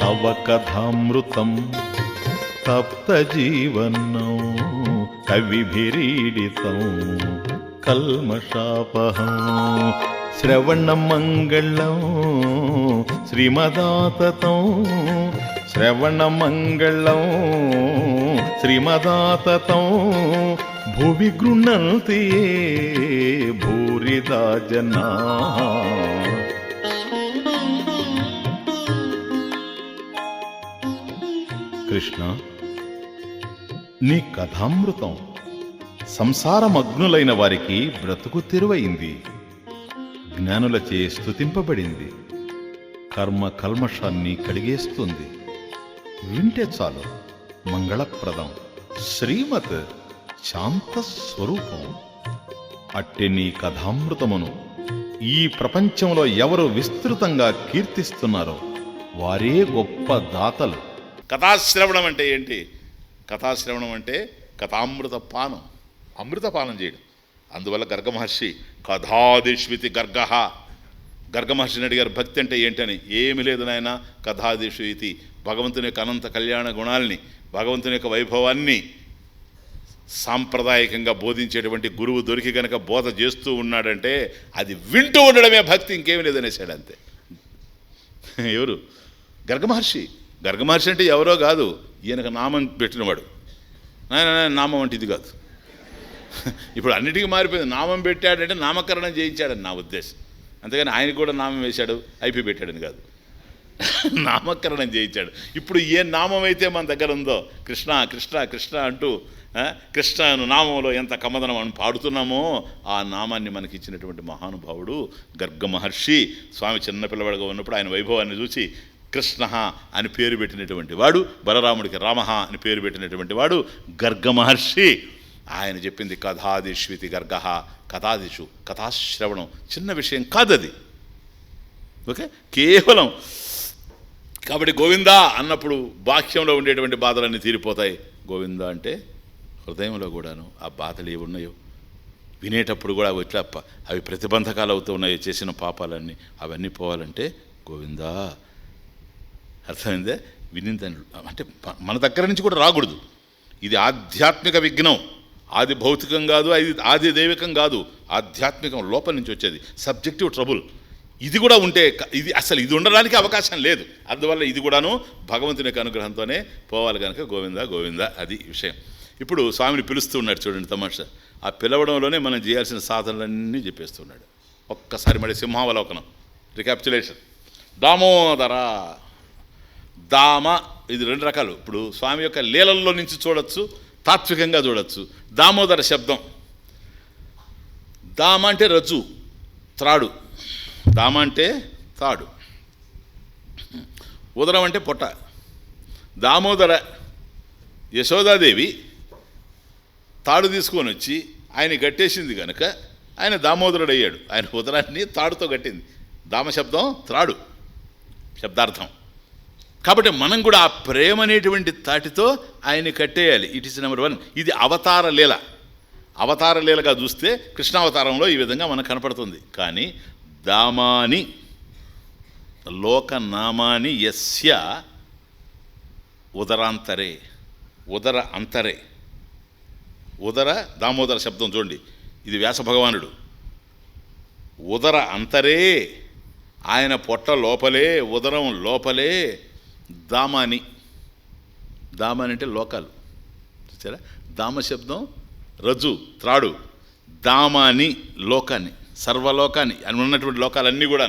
తవ కథామృతం తప్త జీవనం కవిభిరీడితం కల్మషాపహం. శ్రవణమంగళం శ్రీమదాతతం, శ్రవణమంగళం శ్రీమదాతతం. భువి గృహ్ణంతి భూరిదా జనా. కృష్ణ, నీ కథామృతం సంసారమగ్నులైన వారికి బ్రతుకు తెరువైంది, జ్ఞానులచే స్తుతింపబడింది, కర్మ కల్మషాన్ని కడిగేస్తుంది. వింటే చాలు మంగళప్రదం, శ్రీమత్ శాంత స్వరూపం. అట్టి నీ కథామృతమును ఈ ప్రపంచంలో ఎవరు విస్తృతంగా కీర్తిస్తున్నారో వారే గొప్ప దాతలు. కథాశ్రవణం అంటే ఏంటి? కథాశ్రవణం అంటే కథామృత పానం, అమృతపానం చేయడం. అందువల్ల గర్గమహర్షి కథాదిష్వితి గర్గమహర్షిని అడిగారు, భక్తి అంటే ఏంటని. ఏమి లేదు నాయన, కథాదిషు ఇది, భగవంతుని యొక్క అనంత కళ్యాణ గుణాల్ని, భగవంతుని యొక్క వైభవాన్ని సాంప్రదాయకంగా బోధించేటువంటి గురువు దొరికి కనుక బోధ చేస్తూ ఉన్నాడంటే అది వింటూ ఉండడమే భక్తి, ఇంకేమీ లేదనేసాడు అంతే. ఎవరు? గర్గమహర్షి. గర్గమహర్షి అంటే ఎవరో కాదు, ఈయనకు నామం పెట్టినవాడు. నాయన నామం అంటే ఇది కాదు. ఇప్పుడు అన్నిటికీ మారిపోయింది. నామం పెట్టాడంటే నామకరణం చేయించాడని నా ఉద్దేశం. అంతేగాని ఆయనకు కూడా నామం వేశాడు ఐపీ పెట్టాడని కాదు, నామకరణం చేయించాడు. ఇప్పుడు ఏ నామం అయితే మన దగ్గర ఉందో, కృష్ణ కృష్ణ కృష్ణ అంటూ కృష్ణ నామంలో ఎంత కమదనం అని పాడుతున్నామో, ఆ నామాన్ని మనకి ఇచ్చినటువంటి మహానుభావుడు గర్గ మహర్షి. స్వామి చిన్నపిల్లవాడుగా ఉన్నప్పుడు ఆయన వైభవాన్ని చూసి కృష్ణ అని పేరు పెట్టినటువంటి వాడు, బలరాముడికి రామ అని పేరు పెట్టినటువంటి వాడు గర్గ మహర్షి. ఆయన చెప్పింది కథాదిష్వితి గర్గ, కథాదిషు, కథాశ్రవణం చిన్న విషయం కాదది. ఓకే, కేవలం కాబట్టి గోవిందా అన్నప్పుడు బాహ్యంలో ఉండేటువంటి బాధలన్నీ తీరిపోతాయి. గోవిందా అంటే హృదయంలో కూడాను ఆ బాధలు ఏవి ఉన్నాయో వినేటప్పుడు కూడా ఇట్లా అవి ప్రతిబంధకాలు అవుతూ ఉన్నాయో, చేసిన పాపాలన్నీ అవన్నీ పోవాలంటే గోవిందా. అర్థమైందే? వినిందని అంటే మన దగ్గర నుంచి కూడా రాకూడదు. ఇది ఆధ్యాత్మిక విఘ్నం, ఆది భౌతికం కాదు, ఆది దైవికం కాదు, ఆధ్యాత్మికం లోపల నుంచి వచ్చేది సబ్జెక్టివ్ ట్రబుల్. ఇది కూడా ఉంటే ఇది ఉండడానికి అవకాశం లేదు. అందువల్ల ఇది కూడాను భగవంతుని యొక్క అనుగ్రహంతోనే పోవాలి కనుక గోవింద గోవింద, అది విషయం. ఇప్పుడు స్వామిని పిలుస్తూ ఉన్నాడు చూడండి తమాషా. ఆ పిలవడంలోనే మనం చేయాల్సిన సాధనలన్నీ చెప్పేస్తున్నాడు. ఒక్కసారి మళ్ళీ సింహావలోకనం, రికాప్చులేషన్. దామోదర, దామ, ఇది రెండు రకాలు. ఇప్పుడు స్వామి యొక్క లీలల్లో నుంచి చూడొచ్చు, తాత్వికంగా చూడొచ్చు. దామోదర శబ్దం, దామ అంటే రజ్జు, త్రాడు. దామ అంటే తాడు, ఉదరం అంటే పొట్ట. దామోదర, యశోదాదేవి తాడు తీసుకొని వచ్చి ఆయన కట్టేసింది కనుక ఆయన దామోదరుడు అయ్యాడు. ఆయన ఉదరాన్ని తాడుతో కట్టింది. దామ శబ్దం త్రాడు శబ్దార్థం. కాబట్టి మనం కూడా ఆ ప్రేమ అనేటువంటి తాటితో ఆయన్ని కట్టేయాలి. It is number 1. ఇది అవతార లీల. అవతార లీలగా చూస్తే కృష్ణావతారంలో ఈ విధంగా మనకు కనపడుతుంది. కానీ దామాని లోకనామాని యస్య ఉదరాంతరే, ఉదర అంతరే, ఉదర దామోదర శబ్దం చూడండి, ఇది వ్యాస భగవానుడు. ఉదర అంతరే, ఆయన పొట్ట లోపలే, ఉదరం లోపలే. దామాని, దామాని అంటే లోకాలు. చూసారా? దామ శబ్దం రజ్జు, త్రాడు. దామాని లోకాన్ని, సర్వలోకాన్ని అని ఉన్నటువంటి లోకాలన్నీ కూడా.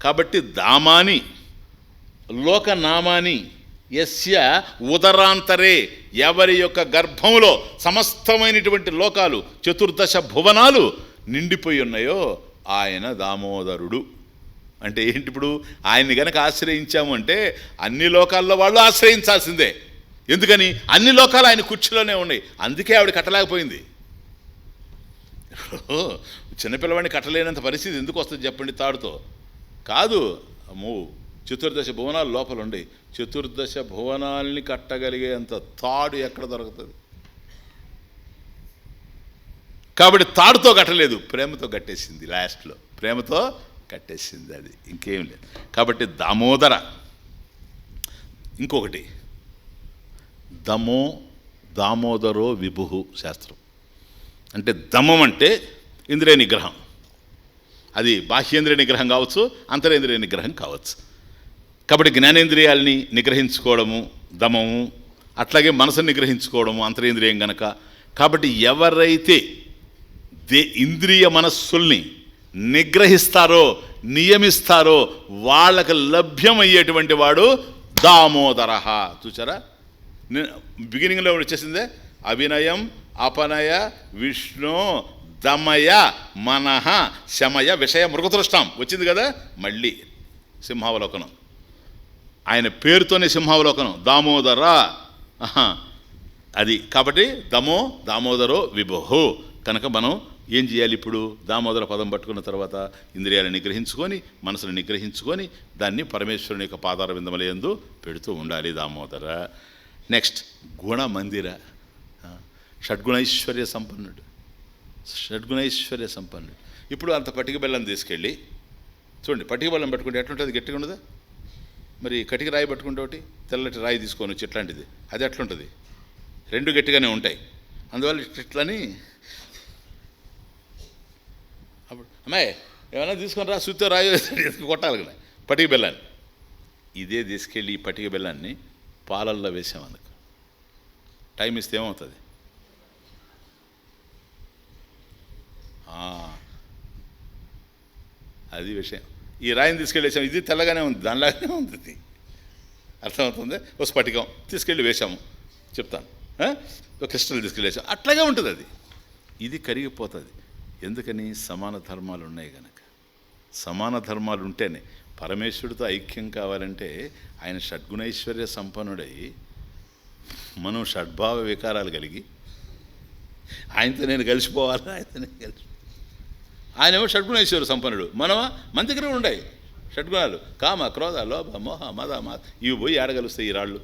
కాబట్టి దామాని లోకనామాని యస్య ఉదరాంతరే, ఎవరి యొక్క గర్భంలో సమస్తమైనటువంటి లోకాలు, చతుర్దశ భువనాలు నిండిపోయి ఉన్నాయో ఆయన దామోదరుడు. అంటే ఏంటి? ఇప్పుడు ఆయన్ని గనక ఆశ్రయించాము అంటే అన్ని లోకాల్లో వాళ్ళు ఆశ్రయించాల్సిందే. ఎందుకని? అన్ని లోకాలు ఆయన కుర్చీలోనే ఉన్నాయి. అందుకే ఆవిడ కట్టలేకపోయింది. చిన్నపిల్లవాడిని కట్టలేనంత పరిస్థితి ఎందుకు వస్తుంది చెప్పండి? తాడుతో కాదు. అమ్మో, చతుర్దశ భువనాలు లోపల ఉండి చతుర్దశ భువనాల్ని కట్టగలిగేంత తాడు ఎక్కడ దొరుకుతుంది? కాబట్టి తాడుతో కట్టలేదు, ప్రేమతో కట్టేసింది. లాస్ట్లో ప్రేమతో కట్టేసింది, అది ఇంకేం లేదు. కాబట్టి దామోదర. ఇంకొకటి దామోదరో విభు శాస్త్రం. అంటే దమం అంటే ఇంద్రియ నిగ్రహం. అది బాహ్యేంద్రియ నిగ్రహం కావచ్చు, అంతరేంద్రియ నిగ్రహం కావచ్చు. కాబట్టి జ్ఞానేంద్రియాలని నిగ్రహించుకోవడము దమము, అట్లాగే మనసుని నిగ్రహించుకోవడము అంతరేంద్రియం గనక. కాబట్టి ఎవరైతే ఇంద్రియ మనస్సుల్ని నిగ్రహిస్తారో, నియమిస్తారో వాళ్ళకు లభ్యమయ్యేటువంటి వాడు దామోదర. చూసారా? బిగినింగ్లో వచ్చేసిందే అభినయం, అపనయ, విష్ణు, దమయ, మనః, శమయ, విషయ, మృగతృష్టం వచ్చింది కదా. మళ్ళీ సింహావలోకనం, ఆయన పేరుతోనే సింహావలోకనం, దామోదర. అది కాబట్టి దామోదరో విభు. కనుక మనం ఏం చేయాలి? ఇప్పుడు దామోదర పదం పట్టుకున్న తర్వాత ఇంద్రియాలను నిగ్రహించుకొని, మనసును నిగ్రహించుకొని దాన్ని పరమేశ్వరుని యొక్క పాదార విందములందు పెడుతూ ఉండాలి దామోదర. నెక్స్ట్ గుణమందిర, షడ్గుణైశ్వర్య సంపన్నుడు. షడ్గుణైశ్వర్య సంపన్నుడు. ఇప్పుడు అంత పటిక బెల్లం తీసుకెళ్ళి చూడండి, పటిక బెల్లం పట్టుకుంటే ఎట్లుంటుంది? గట్టిగా ఉండదా? మరి కటిక రాయి పట్టుకుంటే ఒకటి తెల్లటి రాయి తీసుకొని వచ్చి ఎట్లాంటిది, అది ఎట్లుంటుంది? రెండు గట్టిగానే ఉంటాయి. అందువల్ల ఇట్లని అప్పుడు అమ్మాయి ఏమైనా తీసుకొని రా, సుత్తో రాయి కొట్టాలి కదా పటిక బెల్లాన్ని. ఇదే తీసుకెళ్ళి ఈ పటిక బెల్లాన్ని పాలల్లో వేసామనుకో, టైం ఇస్తే ఏమవుతుంది? అది విషయం. ఈ రాయిని తీసుకెళ్ళేసాం, ఇది తెల్లగానే ఉంది, దానిలాగానే ఉంది ఇది. అర్థమవుతుంది. ఒక స్ఫటికం తీసుకెళ్ళి వేసాము, చెప్తాను, ఒక క్రిస్టల్ తీసుకెళ్ళేసాం, అట్లాగే ఉంటుంది అది. ఇది కరిగిపోతుంది. ఎందుకని? సమాన ధర్మాలు ఉన్నాయి కనుక. సమాన ధర్మాలు ఉంటేనే పరమేశ్వరుడితో ఐక్యం కావాలంటే ఆయన షడ్గుణైశ్వర్య సంపన్నుడై, మనం షడ్భావ వికారాలు కలిగి ఆయనతో నేను కలిసిపోవాలి, ఆయనతో నేను కలిసి. ఆయనేమో షడ్గుణైశ్వర్య సంపన్నుడు, మనమా మన దగ్గర ఉన్నాయి షడ్గుణాలు, కామ, క్రోధ, లోభ, మోహ, మద, ఇవి పోయి ఆడగలుస్తాయి ఈ రాళ్ళు.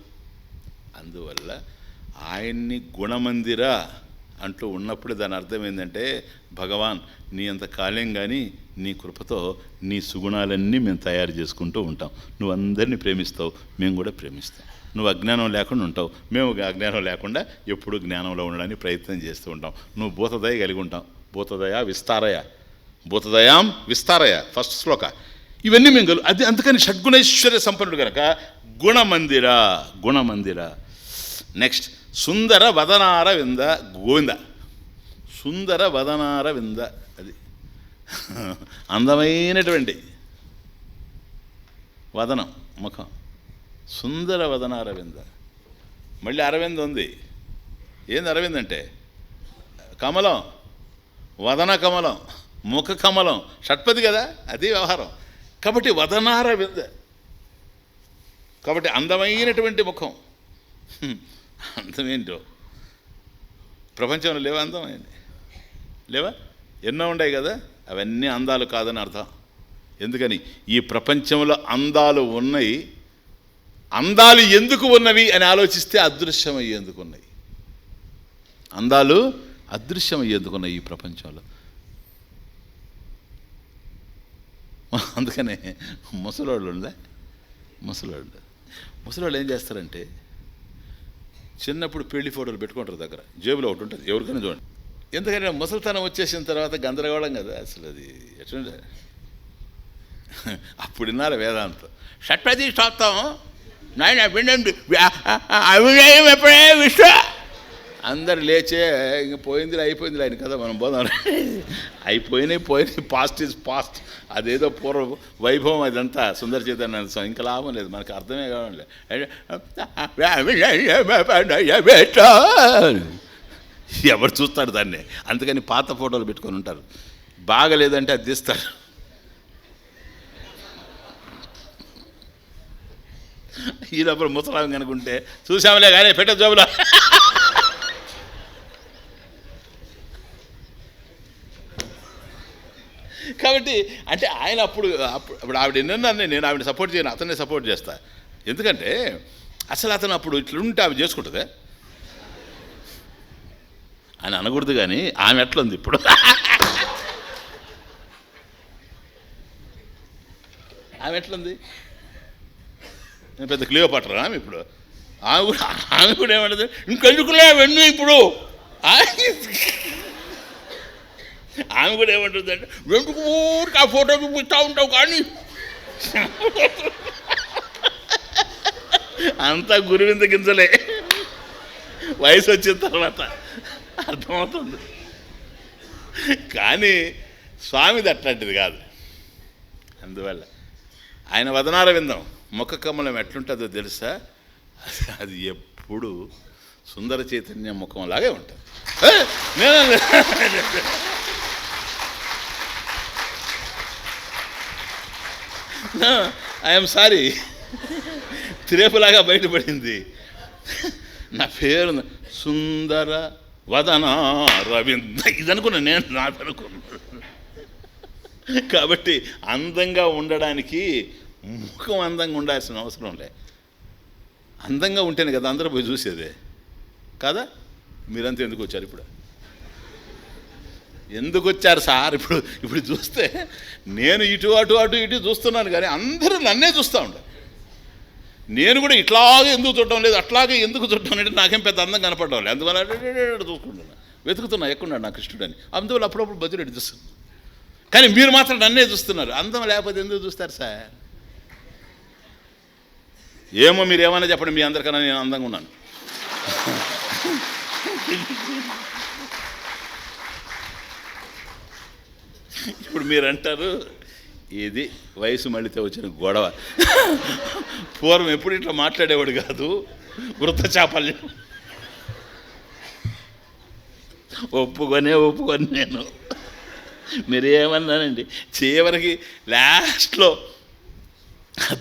అందువల్ల ఆయన్ని గుణమందిర అంటూ ఉన్నప్పుడు దాని అర్థం ఏంటంటే, భగవాన్ నీ అంత కాలేం కానీ నీ కృపతో నీ సుగుణాలన్నీ మేము తయారు చేసుకుంటూ ఉంటాం. నువ్వు అందరినీ ప్రేమిస్తావు, మేము కూడా ప్రేమిస్తాం. నువ్వు అజ్ఞానం లేకుండా ఉంటావు, మేము అజ్ఞానం లేకుండా ఎప్పుడూ జ్ఞానంలో ఉండడానికి ప్రయత్నం చేస్తూ ఉంటాం. నువ్వు భూతదయ కలిగి ఉంటాం. భూతదయ విస్తారయ, భూతదయాం విస్తారయ, ఫస్ట్ శ్లోక. ఇవన్నీ మేము అది. అందుకని షడ్గుణైశ్వర్య సంపన్నుడు కనుక గుణమందిర, గుణమందిర. నెక్స్ట్ సుందర వదనార వింద గోవింద. సుందర వదనార వింద, అది అందమైనటువంటి వదనం, ముఖం. సుందర వదన అరవింద. మళ్ళీ అరవింద్ ఉంది. ఏంది అరవింద్ అంటే? కమలం, వదన కమలం, ముఖ కమలం, షట్పది కదా, అది వ్యవహారం. కాబట్టి వదనారవింద, కాబట్టి అందమైనటువంటి ముఖం. అందమేంటో ప్రపంచంలో లేవా? అందమైంది లేవా? ఎన్నో ఉన్నాయి కదా, అవన్నీ అందాలు కాదని అర్థం. ఎందుకని? ఈ ప్రపంచంలో అందాలు ఉన్నాయి. అందాలు ఎందుకు ఉన్నవి అని ఆలోచిస్తే అదృశ్యమయ్యేందుకు ఉన్నాయి. అందాలు అదృశ్యమయ్యేందుకున్నాయి ఈ ప్రపంచంలో. అందుకనే ముసలోళ్ళు ఏం చేస్తారంటే, చిన్నప్పుడు పెళ్లి ఫోటోలు పెట్టుకుంటారు దగ్గర, జేబులో ఒకటి ఉంటుంది, ఎవరికైనా చూడండి. ఎందుకంటే ముసలితనం వచ్చేసిన తర్వాత గందరగోళం కదా అసలు. అది ఎట్లుండే అప్పుడు విన్నారు వేదాంతం, షట్పది స్టాప్తాం నాయన వినండి ఎప్పుడే విశ్వ. అందరు లేచే ఇంక పోయింది అయిపోయింది ఆయన కదా, మనం పోదాం. అయిపోయినాయి, పాస్ట్ ఈజ్ పాస్ట్. అదేదో పూర్వ వైభవం అదంతా సుందర చైతన్య ఇంకా లాభం లేదు, మనకు అర్థమే కావాలి. ఎవరు చూస్తాడు దాన్ని? అందుకని పాత ఫోటోలు పెట్టుకొని ఉంటారు. బాగలేదంటే అది తీస్తారు. ఈ లోపల ముసలాం కనుకుంటే చూసాములే కానీ పెట్ట జోబులో. కాబట్టి అంటే ఆయన అప్పుడు ఆవిడ ఎన్నన్నాను, నేను ఆవిడ సపోర్ట్ చేయను, అతన్నే సపోర్ట్ చేస్తా. ఎందుకంటే అసలు అతను అప్పుడు ఇట్లుంటే ఆమె చేసుకుంటుందే అని అనకూడదు. కానీ ఆమె ఎట్లుంది ఇప్పుడు? ఆమె ఎట్లుంది? పెద్ద క్లియోపాట్రా ఆమె ఇప్పుడు. ఆమె కూడా ఏమంటది, ఇంకెందుకులే అవన్నీ ఇప్పుడు. ఆమె కూడా ఏమంటుంది అంటే, ఎందుకు ఊరికి ఆ ఫోటో చూపిస్తూ ఉంటావు కానీ. అంతా గురువింద గింజలే. వయసు వచ్చిన తర్వాత అర్థమవుతుంది. కానీ స్వామిది అట్లాంటిది కాదు. అందువల్ల ఆయన వదనార విందాం, ముఖ కమలం ఎట్లుంటుందో తెలుసా? అది ఎప్పుడు సుందర చైతన్య ముఖంలాగే ఉంటుంది. ఐఎమ్ సారీ, త్రేపులాగా బయటపడింది. నా పేరు సుందర వదన రవీంద్ర, ఇది అనుకున్నా నేను, నాకు అనుకున్నా. కాబట్టి అందంగా ఉండడానికి ముఖం అందంగా ఉండాల్సిన అవసరం లే. అందంగా ఉంటేనే కదా అందరూ పోయి చూసేదే కదా. మీరంతా ఎందుకు వచ్చారు ఇప్పుడు? ఎందుకు వచ్చారు సార్? ఇప్పుడు చూస్తే నేను ఇటు ఇటు చూస్తున్నాను, కానీ అందరూ నన్నే చూస్తూ ఉంటారు. నేను కూడా ఇట్లాగే ఎందుకు చూడటం లేదు, అట్లాగే ఎందుకు చూడటం లేదు, నాకేం పెద్ద అందం కనపడడం లేదు. అందువల్ల చూసుకుంటున్నా, వెతుకుతున్నా ఎక్కడున్నాడు నా కృష్ణుడు అని. అందువల్ల అప్పుడప్పుడు బతురెడ్డి చూస్తున్నాను. కానీ మీరు మాత్రం నన్నే చూస్తున్నారు. అందం లేకపోతే ఎందుకు చూస్తారు సార్? ఏమో మీరు ఏమైనా చెప్పండి, మీ అందరికన్నా నేను అందంగా ఉన్నాను. ఇప్పుడు మీరు అంటారు ఇది వయసు మళ్ళీతే వచ్చిన గొడవ. పూర్వం ఎప్పుడు ఇట్లా మాట్లాడేవాడు కాదు. వృత్త చాపల్యం ఒప్పుకొని నేను మీరు ఏమన్నానండి, చివరికి లాస్ట్లో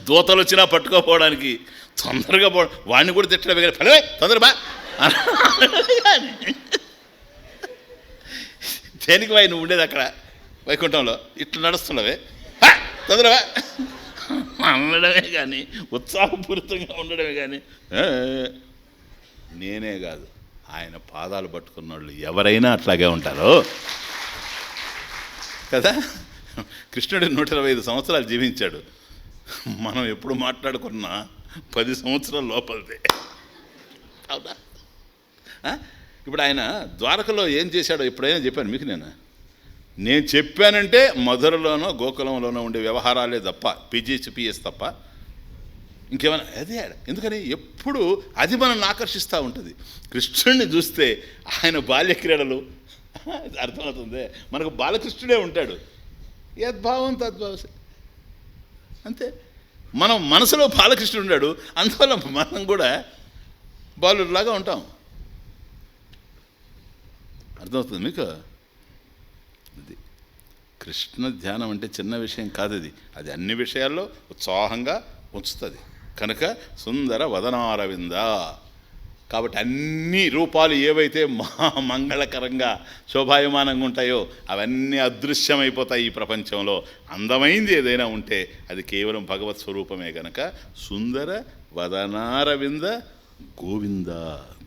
దూతలు వచ్చినా పట్టుకోపోవడానికి తొందరగా వాడిని కూడా తిట్టడం కానీ ఫలవే తొందరబా దేనికి వాయి నువ్వు ఉండేది అక్కడ వైకుంఠంలో ఇట్లా నడుస్తున్నావే తొందరవా అనడమే కానీ ఉత్సాహపూరితంగా ఉండడమే కానీ నేనే కాదు ఆయన పాదాలు పట్టుకున్న వాళ్ళు ఎవరైనా అట్లాగే ఉంటారో కదా. కృష్ణుడు 125 సంవత్సరాలు జీవించాడు. మనం ఎప్పుడు మాట్లాడుకున్నా 10 సంవత్సరాల లోపలిదే అవునా. ఇప్పుడు ఆయన ద్వారకలో ఏం చేశాడో ఎప్పుడైనా చెప్పాను మీకు. నేను చెప్పానంటే మధురలోనో గోకులంలోనో ఉండే వ్యవహారాలే తప్ప పిజిపిఎస్ తప్ప ఇంకేమైనా అదే. ఎందుకని ఎప్పుడు అది మనల్ని ఆకర్షిస్తూ ఉంటుంది. కృష్ణుడిని చూస్తే ఆయన బాల్య క్రీడలు అర్థమవుతుంది. మనకు బాలకృష్ణుడే ఉంటాడు. యద్భావం తద్భావ అంతే. మనం మనసులో బాలకృష్ణుడు ఉన్నాడు, అందువల్ల మనం కూడా బాలుడిలాగా ఉంటాం. అర్థమవుతుంది మీకు. అది కృష్ణ ధ్యానం అంటే చిన్న విషయం కాదు. అది అన్ని విషయాల్లో ఉత్సాహంగా ఉంచుతుంది కనుక సుందర వదనారవింద. కాబట్టి అన్ని రూపాలు ఏవైతే మంగళకరంగా శోభాయమానంగా ఉంటాయో అవన్నీ అదృశ్యమైపోతాయి ఈ ప్రపంచంలో. అందమైంది ఏదైనా ఉంటే అది కేవలం భగవత్ స్వరూపమే గనక సుందర వదనారవింద గోవింద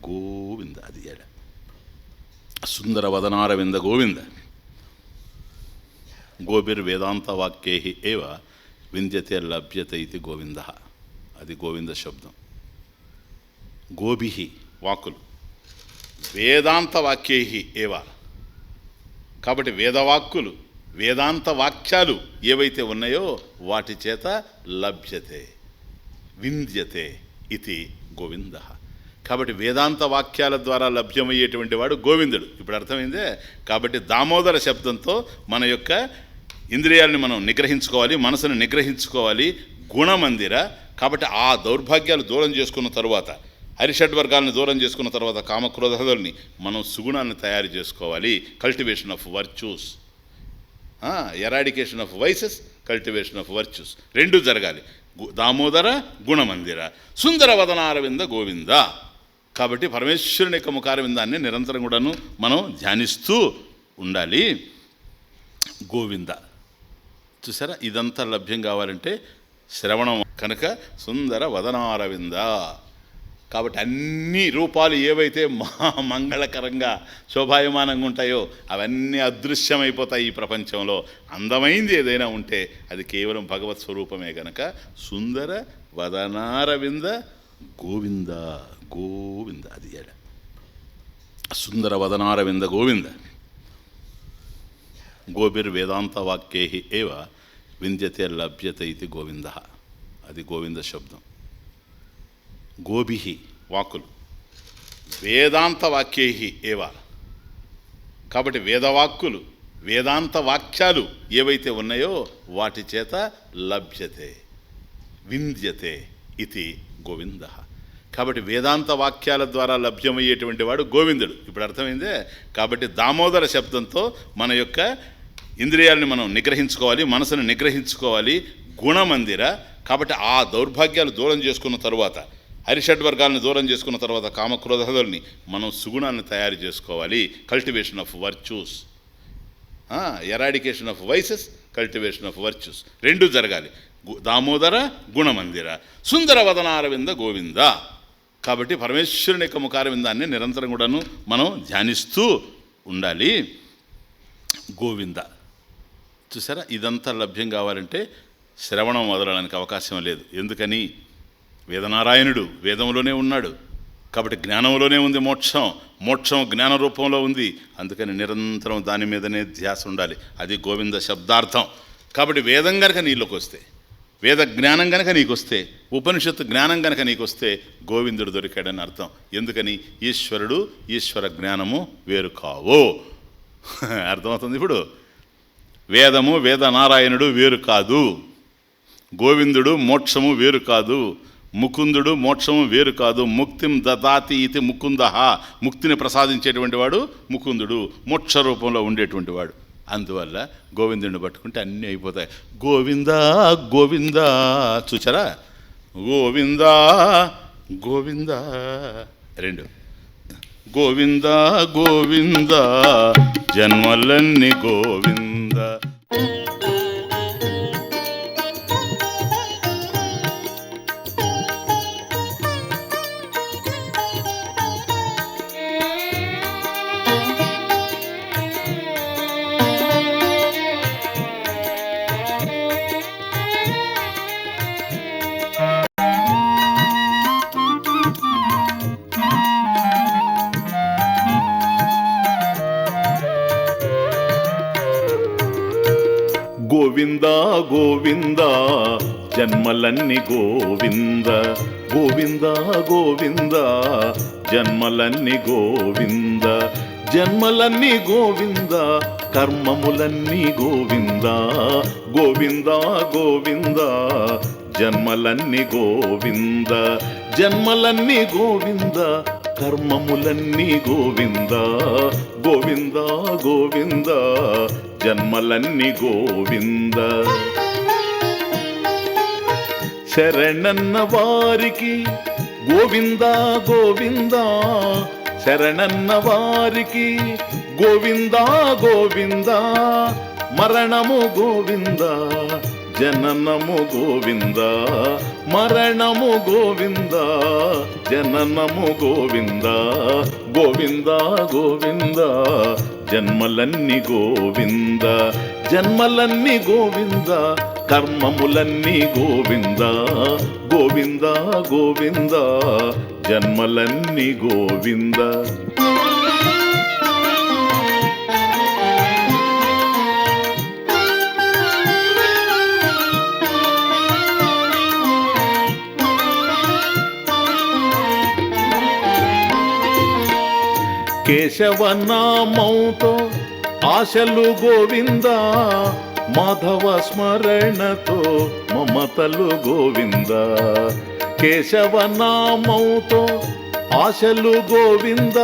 గోవింద. అది ఏడ సుందర వదనారవింద గోవింద. గోభిర్వేదాంత వాక్యై ఏవ వింద్యతే లభ్యతే ఇది గోవింద. అది గోవింద శబ్దం. గోభి వాక్కులు, వేదాంత వాక్యై ఏవ. కాబట్టి వేదవాక్కులు వేదాంత వాక్యాలు ఏవైతే ఉన్నాయో వాటి చేత లభ్యతే వింద్యతే ఇది గోవింద. కాబట్టి వేదాంత వాక్యాల ద్వారా లభ్యమయ్యేటువంటి వాడు గోవిందుడు. ఇప్పుడు అర్థమైందే. కాబట్టి దామోదర శబ్దంతో మన యొక్క ఇంద్రియాలని మనం నిగ్రహించుకోవాలి, మనసును నిగ్రహించుకోవాలి. గుణమందిర. కాబట్టి ఆ దౌర్భాగ్యాలు దూరం చేసుకున్న తరువాత, హరిషడ్వర్గాలను దూరం చేసుకున్న తర్వాత కామక్రోధాదుల్ని మనం సుగుణాలను తయారు చేసుకోవాలి. Cultivation of virtues, eradication of vices, cultivation of virtues రెండూ జరగాలి. దామోదర గుణమందిర సుందర వదనారవింద గోవింద. కాబట్టి పరమేశ్వరుని యొక్క ముఖారవిందాన్ని నిరంతరం కూడాను మనం ధ్యానిస్తూ ఉండాలి. గోవింద. చూసారా, ఇదంతా లభ్యం కావాలంటే శ్రవణం కనుక సుందర వదనారవింద. కాబట్టి అన్ని రూపాలు ఏవైతే మంగళకరంగా శోభాయమానంగా ఉంటాయో అవన్నీ అదృశ్యమైపోతాయి ఈ ప్రపంచంలో. అందమైంది ఏదైనా ఉంటే అది కేవలం భగవత్ స్వరూపమే గనక సుందర వదనారవింద గోవింద గోవింద. అది ఏడ సుందర వదనారవింద గోవింద. గోభిర్వేదాంత వాక్యై ఏవ వింద్యతే లభ్యతే ఇది గోవింద. అది గోవింద శబ్దం. గోభి వాక్కులు, వేదాంత వాక్యై ఏవ. కాబట్టి వేదవాక్కులు వేదాంత వాక్యాలు ఏవైతే ఉన్నాయో వాటి చేత లభ్యతే వింద్యతే ఇది గోవింద. కాబట్టి వేదాంత వాక్యాల ద్వారా లభ్యమయ్యేటువంటి వాడు గోవిందుడు. ఇప్పుడు అర్థమైందే. కాబట్టి దామోదర శబ్దంతో మన యొక్క ఇంద్రియాలని మనం నిగ్రహించుకోవాలి, మనసును నిగ్రహించుకోవాలి. గుణమందిర. కాబట్టి ఆ దౌర్భాగ్యాలు దూరం చేసుకున్న తరువాత, హరిషడ్వర్గాలను దూరం చేసుకున్న తర్వాత కామక్రోధాదుల్ని మనం సుగుణాలను తయారు చేసుకోవాలి. Cultivation of virtues, eradication of vices, cultivation of virtues రెండూ జరగాలి. దామోదర గుణమందిర సుందర వదనారవింద గోవింద. కాబట్టి పరమేశ్వరుని యొక్క ముఖారవిందాన్ని నిరంతరం కూడాను మనం ధ్యానిస్తూ ఉండాలి. గోవింద. చూసారా, ఇదంతా లభ్యం కావాలంటే శ్రవణం వదలడానికి అవకాశం లేదు. ఎందుకని? వేదనారాయణుడు వేదంలోనే ఉన్నాడు. కాబట్టి జ్ఞానంలోనే ఉంది మోక్షం. మోక్షం జ్ఞాన రూపంలో ఉంది. అందుకని నిరంతరం దాని మీదనే ధ్యాస ఉండాలి. అది గోవింద శబ్దార్థం. కాబట్టి వేదం కనుక నీలోకి వస్తే, వేద జ్ఞానం కనుక నీకు వస్తే, ఉపనిషత్తు జ్ఞానం కనుక నీకు వస్తే గోవిందుడు దొరికాడని అర్థం. ఎందుకని? ఈశ్వరుడు ఈశ్వర జ్ఞానము వేరు కావు. అర్థమవుతుంది ఇప్పుడు. వేదము వేదనారాయణుడు వేరు కాదు, గోవిందుడు మోక్షము వేరు కాదు, ముకుందుడు మోక్షము వేరు కాదు. ముక్తిం దదాతి ఇది ముకుంద, ముక్తిని ప్రసాదించేటువంటి వాడు ముకుందుడు, మోక్ష రూపంలో ఉండేటువంటి వాడు. అందువల్ల గోవిందుడిని పట్టుకుంటే అన్నీ అయిపోతాయి. గోవిందా గోవిందా, చూచారా? గోవిందా గోవిందా, రెండు. గోవిందా గోవిందా జన్మలన్నీ గోవింద. గోవిందా గోవిందా జన్మలన్నీ గోవింద, గోవిందా గోవిందా జన్మలన్నీ గోవింద, జన్మలన్నీ గోవింద కర్మములన్నీ గోవింద, గోవిందా గోవిందా జన్మలన్నీ గోవింద, జన్మలన్నీ గోవింద కర్మములన్నీ గోవింద, గోవిందా గోవిందా జన్మలన్నీ గోవింద. శరణన్న వారికి గోవిందా గోవిందా, శరణన్న వారికి గోవిందా గోవిందా, మరణము గోవిందా జననము గోవిందా, మరణము గోవిందా జననము గోవిందా, గోవిందా గోవిందా జన్మలన్నీ గోవింద, జన్మలన్నీ గోవింద కర్మములన్నీ గోవింద, గోవిందా గోవిందా జన్మలన్నీ గోవింద. కేశవనామౌతో ఆశలు గోవింద, మాధవ స్మరణతో మమతలు గోవింద, కేశవనామౌతో ఆశలు గోవింద,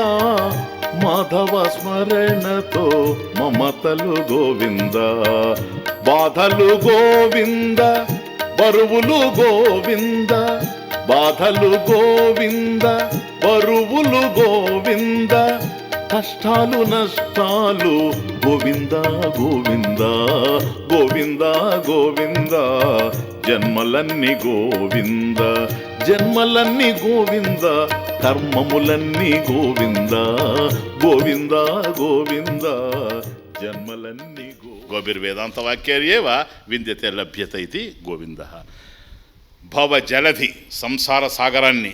మాధవ స్మరణతో మమతలు గోవింద, బాధలు గోవింద బరువులు గోవింద, బాధలు గోవింద బరువులు గోవింద, కష్టాలు నష్టాలు గోవింద గోవింద, గోవింద గోవింద జన్మలన్నీ గోవింద, జన్మలన్నీ గోవింద కర్మములన్నీ గోవింద, గోవింద గోవింద జన్మలన్నీ గోభిర్వేదాంత వాక్యార్యేవ వింద్యతే లభ్యత ఇది గోవింద. భవజలధి సంసార సాగరాన్ని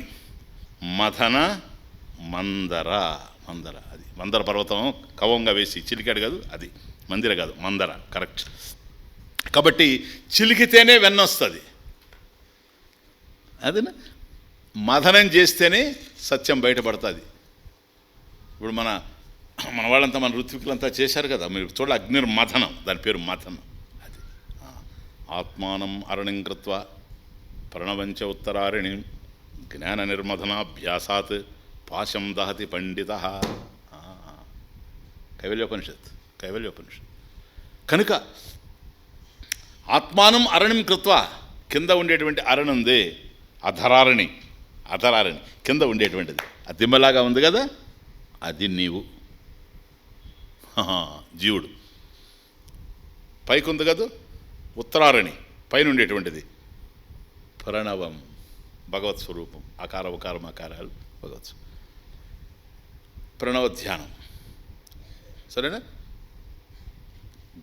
మథన మందర, మందర అది మందర పర్వతం కవంగా వేసి చిలికాడు కాదు, అది మందిర కాదు మందర, కరెక్ట్. కాబట్టి చిలికితేనే వెన్నొస్తుంది, అదేనా? మథనం చేస్తేనే సత్యం బయటపడుతుంది. ఇప్పుడు మన వాళ్ళంతా మన ఋత్వికులంతా చేశారు కదా, మీరు చూడ అగ్నిర్మథనం, దాని పేరు మథనం. అది ఆత్మానం అరణిం కృత్వా ప్రణవంచ ఉత్తరారిణి జ్ఞాన నిర్మథనాభ్యాసాత్ పాశం దహతి పండిత. కైవల్యోపనిషత్, కైవల్యోపనిషత్. కనుక ఆత్మానం అరణిం కృత్వా, కింద ఉండేటువంటి అరణుందే అధరారణి, అధరారణి కింద ఉండేటువంటిది ఆ దిమ్మలాగా ఉంది కదా, అది నీవు జీవుడు. పైకి ఉంది కదా ఉత్తరారణి, పైన ఉండేటువంటిది ప్రణవం, భగవత్ స్వరూపం, అకార ఉకారం అకారాలు భగవత్ ప్రణవ ధ్యానం. సరేనా?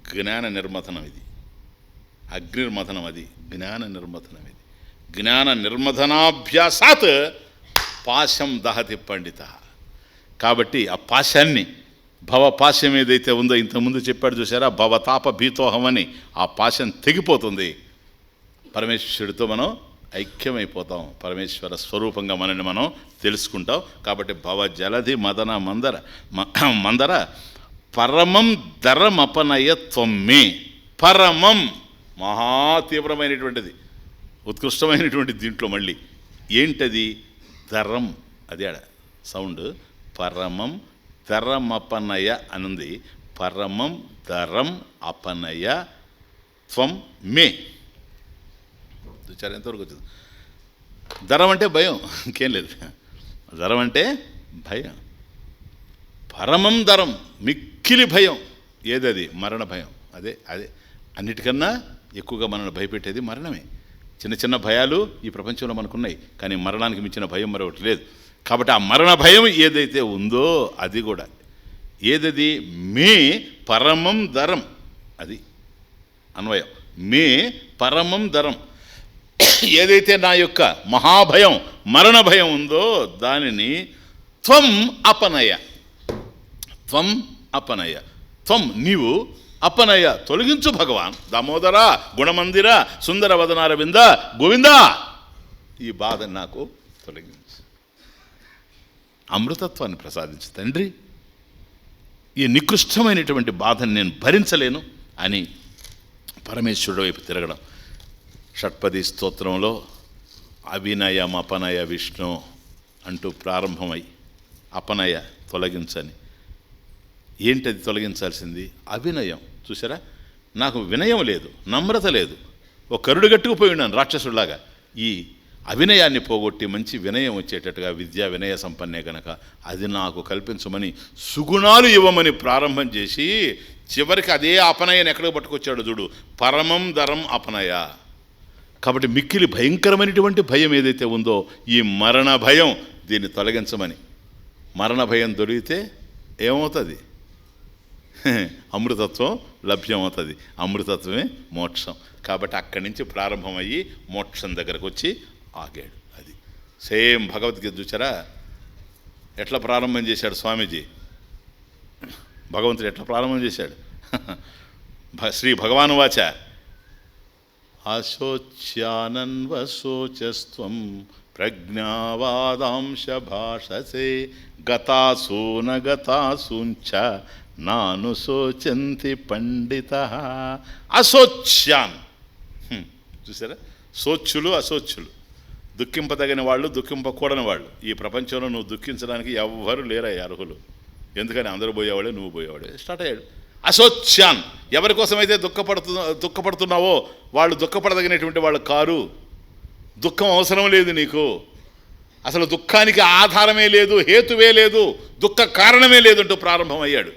జ్ఞాన నిర్మథనం ఇది, అగ్నిర్మథనం అది, జ్ఞాన నిర్మథనం ఇది. జ్ఞాన నిర్మథనాభ్యాసాత్ పాశం దహతి పండిత. కాబట్టి ఆ పాశాన్ని, భవపాశం ఏదైతే ఉందో ఇంతకుముందు చెప్పాడు చూసారా, భవతాప భీతోహం అని, ఆ పాశం తెగిపోతుంది. పరమేశ్వరుడితో మనం ఐక్యమైపోతాం, పరమేశ్వర స్వరూపంగా మనల్ని మనం తెలుసుకుంటాం. కాబట్టి భవ జలధి మదన మందర మందర పరమం ధరమపనయ త్వమ్మే. పరమం మహా తీవ్రమైనటువంటిది, ఉత్కృష్టమైనటువంటి దీంట్లో మళ్ళీ ఏంటది? ధరం. అది ఆడ సౌండ్. పరమం ధరమపనయ అనుంది. పరమం ధరం అపనయ త్వం మే. చూచారు ఎంతవరకు వచ్చింది? ధరం అంటే భయం, ఇంకేం లేదు. ధరం అంటే భయం. పరమం ధరం మిక్కిలి భయం. ఏదది? మరణ భయం. అదే అదే అన్నిటికన్నా ఎక్కువగా మనల్ని భయపెట్టేది మరణమే. చిన్న చిన్న భయాలు ఈ ప్రపంచంలో మనకున్నాయి, కానీ మరణానికి మించిన భయం మరొకటి లేదు. కాబట్టి ఆ మరణ భయం ఏదైతే ఉందో అది కూడా ఏదది? మే పరమం ధరం. అది అన్వయం. మే పరమం ధరం. ఏదైతే నా యొక్క మహాభయం మరణ భయం ఉందో దానిని త్వం అపనయ. త్వం అపనయ. త్వం నీవు, అపనయ తొలగించు భగవాన్. దామోదర గుణమందిర సుందర వదనారవింద గోవింద, ఈ బాధ నాకు తొలగించు, అమృతత్వాన్ని ప్రసాదించు తండ్రి, ఈ నికృష్టమైనటువంటి బాధను నేను భరించలేను అని పరమేశ్వరుడు వైపు తిరగడం. షట్పది స్తోత్రంలో అవినయం అపనయ విష్ణు అంటూ ప్రారంభమై అపనయ తొలగించని. ఏంటది తొలగించాల్సింది? అవినయం. చూసారా, నాకు వినయం లేదు, నమ్రత లేదు, ఒక కరుడు గట్టుకుపోయి ఉన్నాను రాక్షసుడిలాగా. ఈ అవినయాన్ని పోగొట్టి మంచి వినయం వచ్చేటట్టుగా, విద్యా వినయ సంపన్నే కనుక అది నాకు కల్పించమని సుగుణాలు ఇవ్వమని ప్రారంభం చేసి చివరికి అదే అపనయని ఎక్కడికి పట్టుకొచ్చాడు చూడు, పరమం ధరం అపనయ. కాబట్టి మిక్కిలి భయంకరమైనటువంటి భయం ఏదైతే ఉందో ఈ మరణ భయం, దీన్ని తొలగించమని. మరణ భయం దొరికితే ఏమవుతుంది? అమృతత్వం లభ్యమవుతుంది. అమృతత్వమే మోక్షం. కాబట్టి అక్కడి నుంచి ప్రారంభమయ్యి మోక్షం దగ్గరకు వచ్చి ఆగాడు. అది సేమ్ భగవద్గీత చూచారా ఎట్లా ప్రారంభం చేశాడు స్వామీజీ? భగవంతుడు ఎట్లా ప్రారంభం చేశాడు? శ్రీ భగవాను వాచ అశోచ్యానన్వశోచస్త్వం ప్రజ్ఞావాదాంశ భాషసే గతాసూన గతాసూంచ నాను శోచంతి పండిత. అశోచ్యాన్. చూసారా, శోచ్యులు అశోచ్యులు, దుఃఖింపదగిన వాళ్ళు దుఃఖింపకూడని వాళ్ళు. ఈ ప్రపంచంలో నువ్వు దుఃఖించడానికి ఎవ్వరూ లేరయ్యా అర్హులు. ఎందుకని అందరూ పోయేవాడే, నువ్వు పోయేవాడే. స్టార్ట్ అయ్యాడు. అశోచ్యాన్. ఎవరి కోసమైతే దుఃఖపడుతున్నావో వాళ్ళు దుఃఖపడదగినటువంటి వాళ్ళు కారు. దుఃఖం అవసరం లేదు నీకు. అసలు దుఃఖానికి ఆధారమే లేదు, హేతువే లేదు, దుఃఖ కారణమే లేదంటూ ప్రారంభం అయ్యాడు.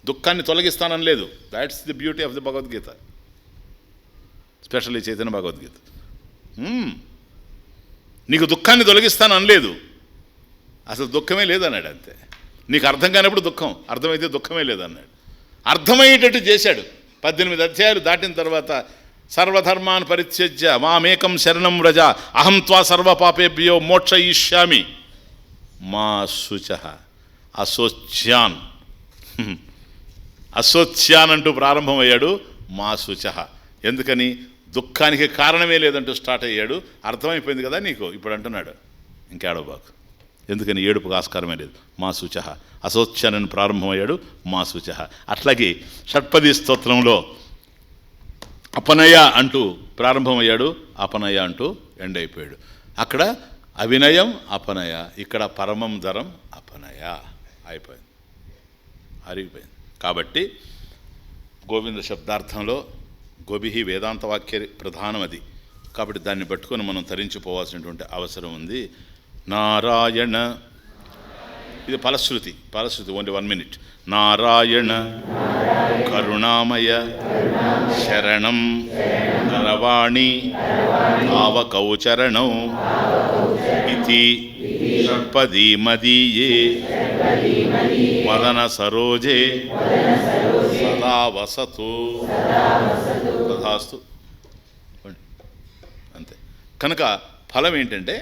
దుఃఖాన్ని తొలగిస్తానని లేదు. That's the beauty of the Bhagavad Gita, specially Chaitanya Bhagavad Gita. నీకు దుఃఖాన్ని తొలగిస్తానని లేదు, అసలు దుఃఖమే లేదన్నాడు. అంతే. నీకు అర్థం కానప్పుడు దుఃఖం, అర్థమైతే దుఃఖమే లేదన్నాడు. అర్థమయ్యేటట్టు చేశాడు. 18 అధ్యాయాలు దాటిన తర్వాత సర్వధర్మాన్ పరిత్యజ్య మామేకం శరణం వ్రజ అహం త్వా సర్వపాపేభ్యో మోక్షయిష్యామి మా శుచ. అశోచ్యాన్. అశోచ్యాన్ అంటూ ప్రారంభమయ్యాడు. మా శుచ. ఎందుకని? దుఃఖానికి కారణమే లేదంటూ స్టార్ట్ అయ్యాడు. అర్థమైపోయింది కదా నీకు. ఇప్పుడు అంటున్నాడు ఇంకేడబాకు. ఎందుకని? ఏడుపుకు ఆస్కారమే లేదు. మా శుచ. అశోచ్యానని ప్రారంభమయ్యాడు. మా శుచ. అట్లాగే షట్పది స్తోత్రంలో అపనయ అంటూ ప్రారంభమయ్యాడు, అపనయ అంటూ ఎండ్ అయిపోయాడు. అక్కడ అవినయం అపనయ, ఇక్కడ పరమం ధరం అపనయ. అయిపోయింది, అరిగిపోయింది. కాబట్టి గోవింద శబ్దార్థంలో గోభిహి వేదాంత వాక్య ప్రధానం అది. కాబట్టి దాన్ని పట్టుకొని మనం తరించిపోవాల్సినటువంటి అవసరం ఉంది. నారాయణ, ఇది ఫలశ్రుతి. Only 1 minute. నారాయణ కరుణామయ శరణం నరవాణి భావకౌచరణం ఇతి షట్పదీ మదీయే వదన సరోజే సదా వసతు తథాస్తు. అంతే. కనుక ఫలం ఏంటంటే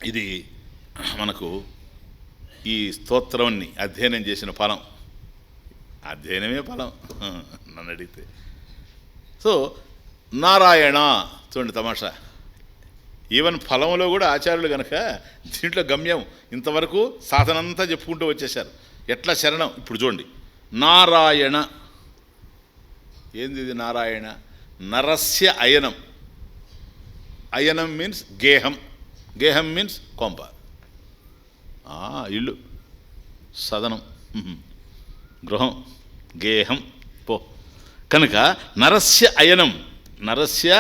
ఇది మనకు ఈ స్తోత్రాన్ని అధ్యయనం చేసిన ఫలం. అధ్యయనమే ఫలం నన్ను అడిగితే. సో నారాయణ చూడండి తమాషా. ఈవెన్ ఫలంలో కూడా ఆచార్యులు కనుక దీంట్లో గమ్యం ఇంతవరకు సాధనంతా చెప్పుకుంటూ వచ్చేశారు. ఎట్లా శరణం ఇప్పుడు చూడండి. నారాయణ ఏంది ఇది నారాయణ? నరస్య అయనం. అయనం మీన్స్ గేహం. గేహం మీన్స్ కొంప, ఇల్లు, సదనం, గృహం, గేహం పో. కనుక నరస్య అయనం, నరస్య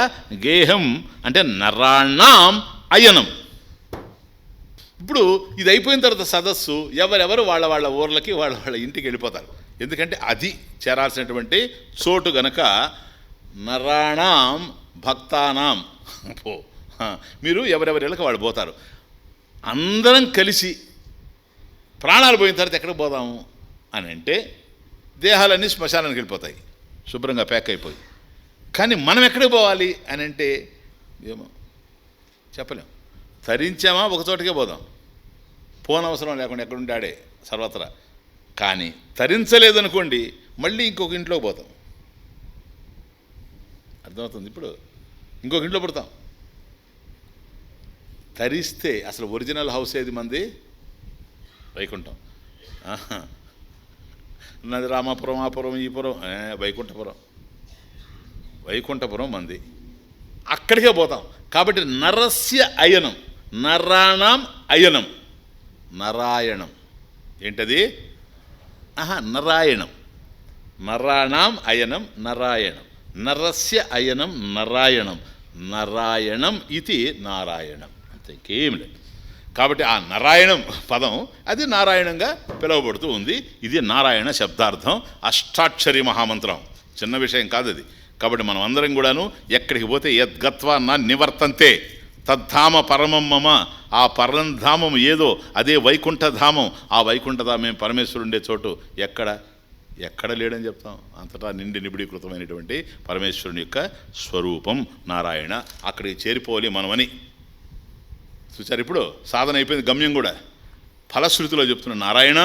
గేహం అంటే నరాణాం అయనం. ఇప్పుడు ఇది అయిపోయిన తర్వాత సదస్సు ఎవరెవరు వాళ్ళ వాళ్ళ ఊర్లకి వాళ్ళ వాళ్ళ ఇంటికి వెళ్ళిపోతారు. ఎందుకంటే అది చేరాల్సినటువంటి చోటు గనక. నరాణాం భక్తానాం పో. మీరు ఎవరెవరి ఇళ్ళకి వాళ్ళు పోతారు. అందరం కలిసి ప్రాణాలు పోయిన తర్వాత ఎక్కడికి పోదాము అని అంటే దేహాలన్నీ శ్మశానానికి వెళ్ళిపోతాయి శుభ్రంగా ప్యాక్ అయిపోయి. కానీ మనం ఎక్కడికి పోవాలి అని అంటే ఏమో చెప్పలేం. తరించామా ఒక చోటకే పోదాం, పోనవసరం లేకుండా ఎక్కడుంటే ఆడే సర్వత్రా. కానీ తరించలేదనుకోండి మళ్ళీ ఇంకొక ఇంట్లోకి పోతాం. అర్థమవుతుంది? ఇప్పుడు ఇంకొక ఇంట్లో పడతాం. తరిస్తే అసలు ఒరిజినల్ హౌస్ ఏది మంది? వైకుంఠం. నది రామాపురం, ఆపురం, ఈపురం, వైకుంఠపురం. వైకుంఠపురం మంది, అక్కడికే పోతాం. కాబట్టి నరస్య అయనం, నరాణం అయనం, నారాయణం. ఏంటది? నారాయణం. నరాణం అయనం నారాయణం. నరస్య అయనం నారాయణం. నారాయణం ఇది నారాయణం, అంతే, ఇంకేం లేదు. కాబట్టి ఆ నారాయణం పదం అది నారాయణంగా పిలువబడుతూ ఉంది. ఇది నారాయణ శబ్దార్థం, అష్టాక్షరి మహామంత్రం. చిన్న విషయం కాదు అది. కాబట్టి మనం అందరం కూడాను ఎక్కడికి పోతే యద్గత్వా నా నివర్తంతే తద్ధామ పరమం మమ, ఆ పరంధామం ఏదో అదే వైకుంఠధామం. ఆ వైకుంఠధామం పరమేశ్వరుడు ఉండే చోటు ఎక్కడ లేడని చెప్తాం. అంతటా నిండి నిబిడీకృతమైనటువంటి పరమేశ్వరుని యొక్క స్వరూపం నారాయణ. అక్కడికి చేరిపోవాలి మనమని చూచారు. ఇప్పుడు సాధన అయిపోయింది, గమ్యం కూడా ఫలశ్రుతిలో చెప్తున్నా నారాయణ.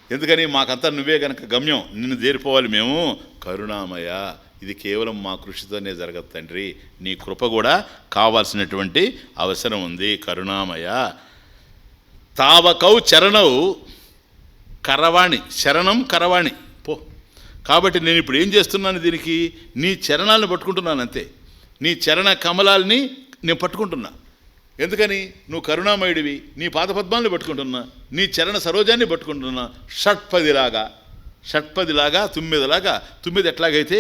ఎందుకని? మాకంతా నువ్వే గనక గమ్యం, నిన్ను చేరిపోవాలి మేము. కరుణామయ, ఇది కేవలం మా కృషితోనే జరగదు తండ్రి, నీ కృప కూడా కావాల్సినటువంటి అవసరం ఉంది. కరుణామయ. తావకౌ చరణౌ కరవాణి, శరణం కరవాణి పో. కాబట్టి నేను ఇప్పుడు ఏం చేస్తున్నాను? దీనికి నీ చరణాలను పట్టుకుంటున్నాను అంతే. నీ చరణ కమలాల్ని నేను పట్టుకుంటున్నా. ఎందుకని? నువ్వు కరుణామయుడివి, నీ పాదపద్మాలను పట్టుకుంటున్నా, నీ చరణ సరోజాన్ని పట్టుకుంటున్నా. షట్పదిలాగా తుమ్మిదలాగా, తుమ్మిది ఎట్లాగైతే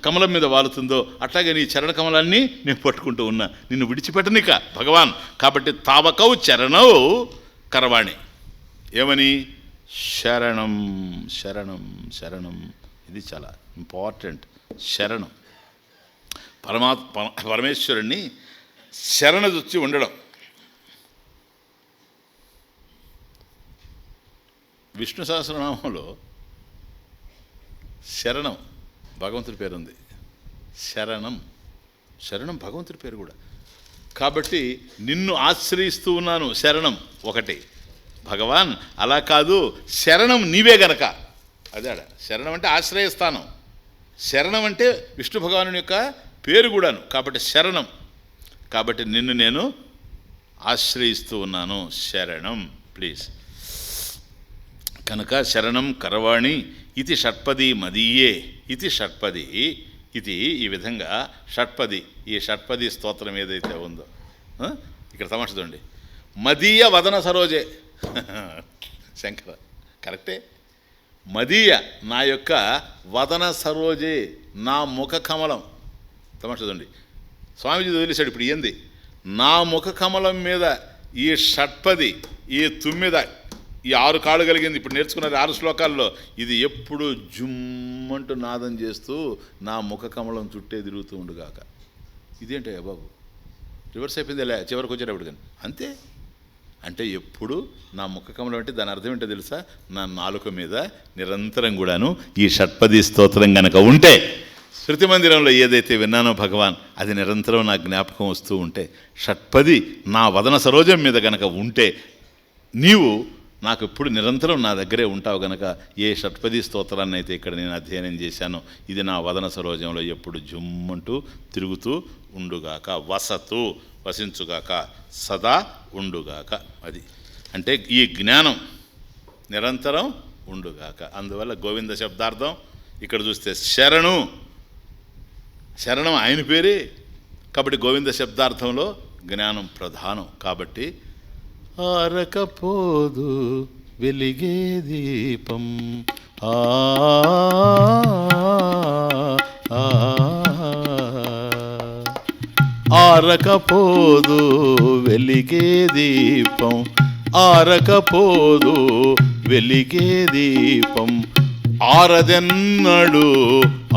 కమలం మీద వాలుతుందో అట్లాగే నీ చరణ కమలాన్ని నేను పట్టుకుంటూ ఉన్నా, నిన్ను విడిచిపెట్టనిక భగవాన్. కాబట్టి తావకౌ చరణౌ కరవాణి. ఏమని? శరణం శరణం శరణం. ఇది చాలా ఇంపార్టెంట్. శరణం పరమేశ్వరుణ్ణి శరణజొచ్చి ఉండడం. విష్ణు సహస్రనామంలో శరణం భగవంతుడి పేరు ఉంది. శరణం భగవంతుడి పేరు కూడా. కాబట్టి నిన్ను ఆశ్రయిస్తూ ఉన్నాను, శరణం ఒకటి భగవాన్. అలా కాదు, శరణం నీవే గనక. అదే శరణం అంటే ఆశ్రయస్థానం, శరణం అంటే విష్ణు భగవానుని యొక్క పేరు కూడాను. కాబట్టి శరణం. కాబట్టి నిన్ను నేను ఆశ్రయిస్తూ ఉన్నాను, శరణం ప్లీజ్. కనుక శరణం కరవాణి ఇది షట్పది మదీయే. ఇది షట్పది, ఇది ఈ విధంగా షట్పది. ఈ షట్పది స్తోత్రం ఏదైతే ఉందో ఇక్కడ తమాష చూడండి. మదీయ వదన సరోజే. శంకర కరెక్టే. మదీయ నా యొక్క వదన సరోజే, నా ముఖ కమలం. తమాష చూడండి, స్వామీజీ వదిలేశాడు. ఇప్పుడు ఏంది? నా ముఖ కమలం మీద ఈ షట్పది, ఈ తుమ్మిద, ఈ 6 కాళ్ళు కలిగింది. ఇప్పుడు నేర్చుకున్నది 6 శ్లోకాల్లో. ఇది ఎప్పుడు జుమ్మంటూ నాదం చేస్తూ నా ముఖ కమలం చుట్టే తిరుగుతూ ఉండుగాక. ఇదేంటయ్యా బాబు, రివర్స్ అయిపోయింది లే చివరికి వచ్చేటప్పుడు. కానీ అంతే. అంటే ఎప్పుడు నా ముఖ కమలం అంటే దాని అర్థం ఏంటో తెలుసా? నా నాలుక మీద నిరంతరం కూడాను ఈ షట్పది స్తోత్రం గనక ఉంటే, శృతి మందిరంలో ఏదైతే విన్నానో భగవాన్, అది నిరంతరం నా జ్ఞాపకం వస్తూ ఉంటే, షట్పది నా వదన సరోజం మీద గనక ఉంటే, నీవు నాకు ఎప్పుడు నిరంతరం నా దగ్గరే ఉంటావు గనక ఏ షట్పది స్తోత్రాన్ని అయితే ఇక్కడ నేను అధ్యయనం చేశానో ఇది నా వదన సరోజంలో ఎప్పుడు జుమ్మంటూ తిరుగుతూ ఉండుగాక. వసతు వసించుగాక, సదా ఉండుగాక. అది అంటే ఈ జ్ఞానం నిరంతరం ఉండుగాక. అందువల్ల గోవింద శబ్దార్థం ఇక్కడ చూస్తే శరణు శరణం ఆయన పేరే. కాబట్టి గోవింద శబ్దార్థంలో జ్ఞానం ప్రధానం. కాబట్టి ఆరకపోదు వెలిగే దీపం ఆరకపోదు వెలిగే దీపం ఆరకపోదు వెలిగే దీపం ఆరదెన్నడు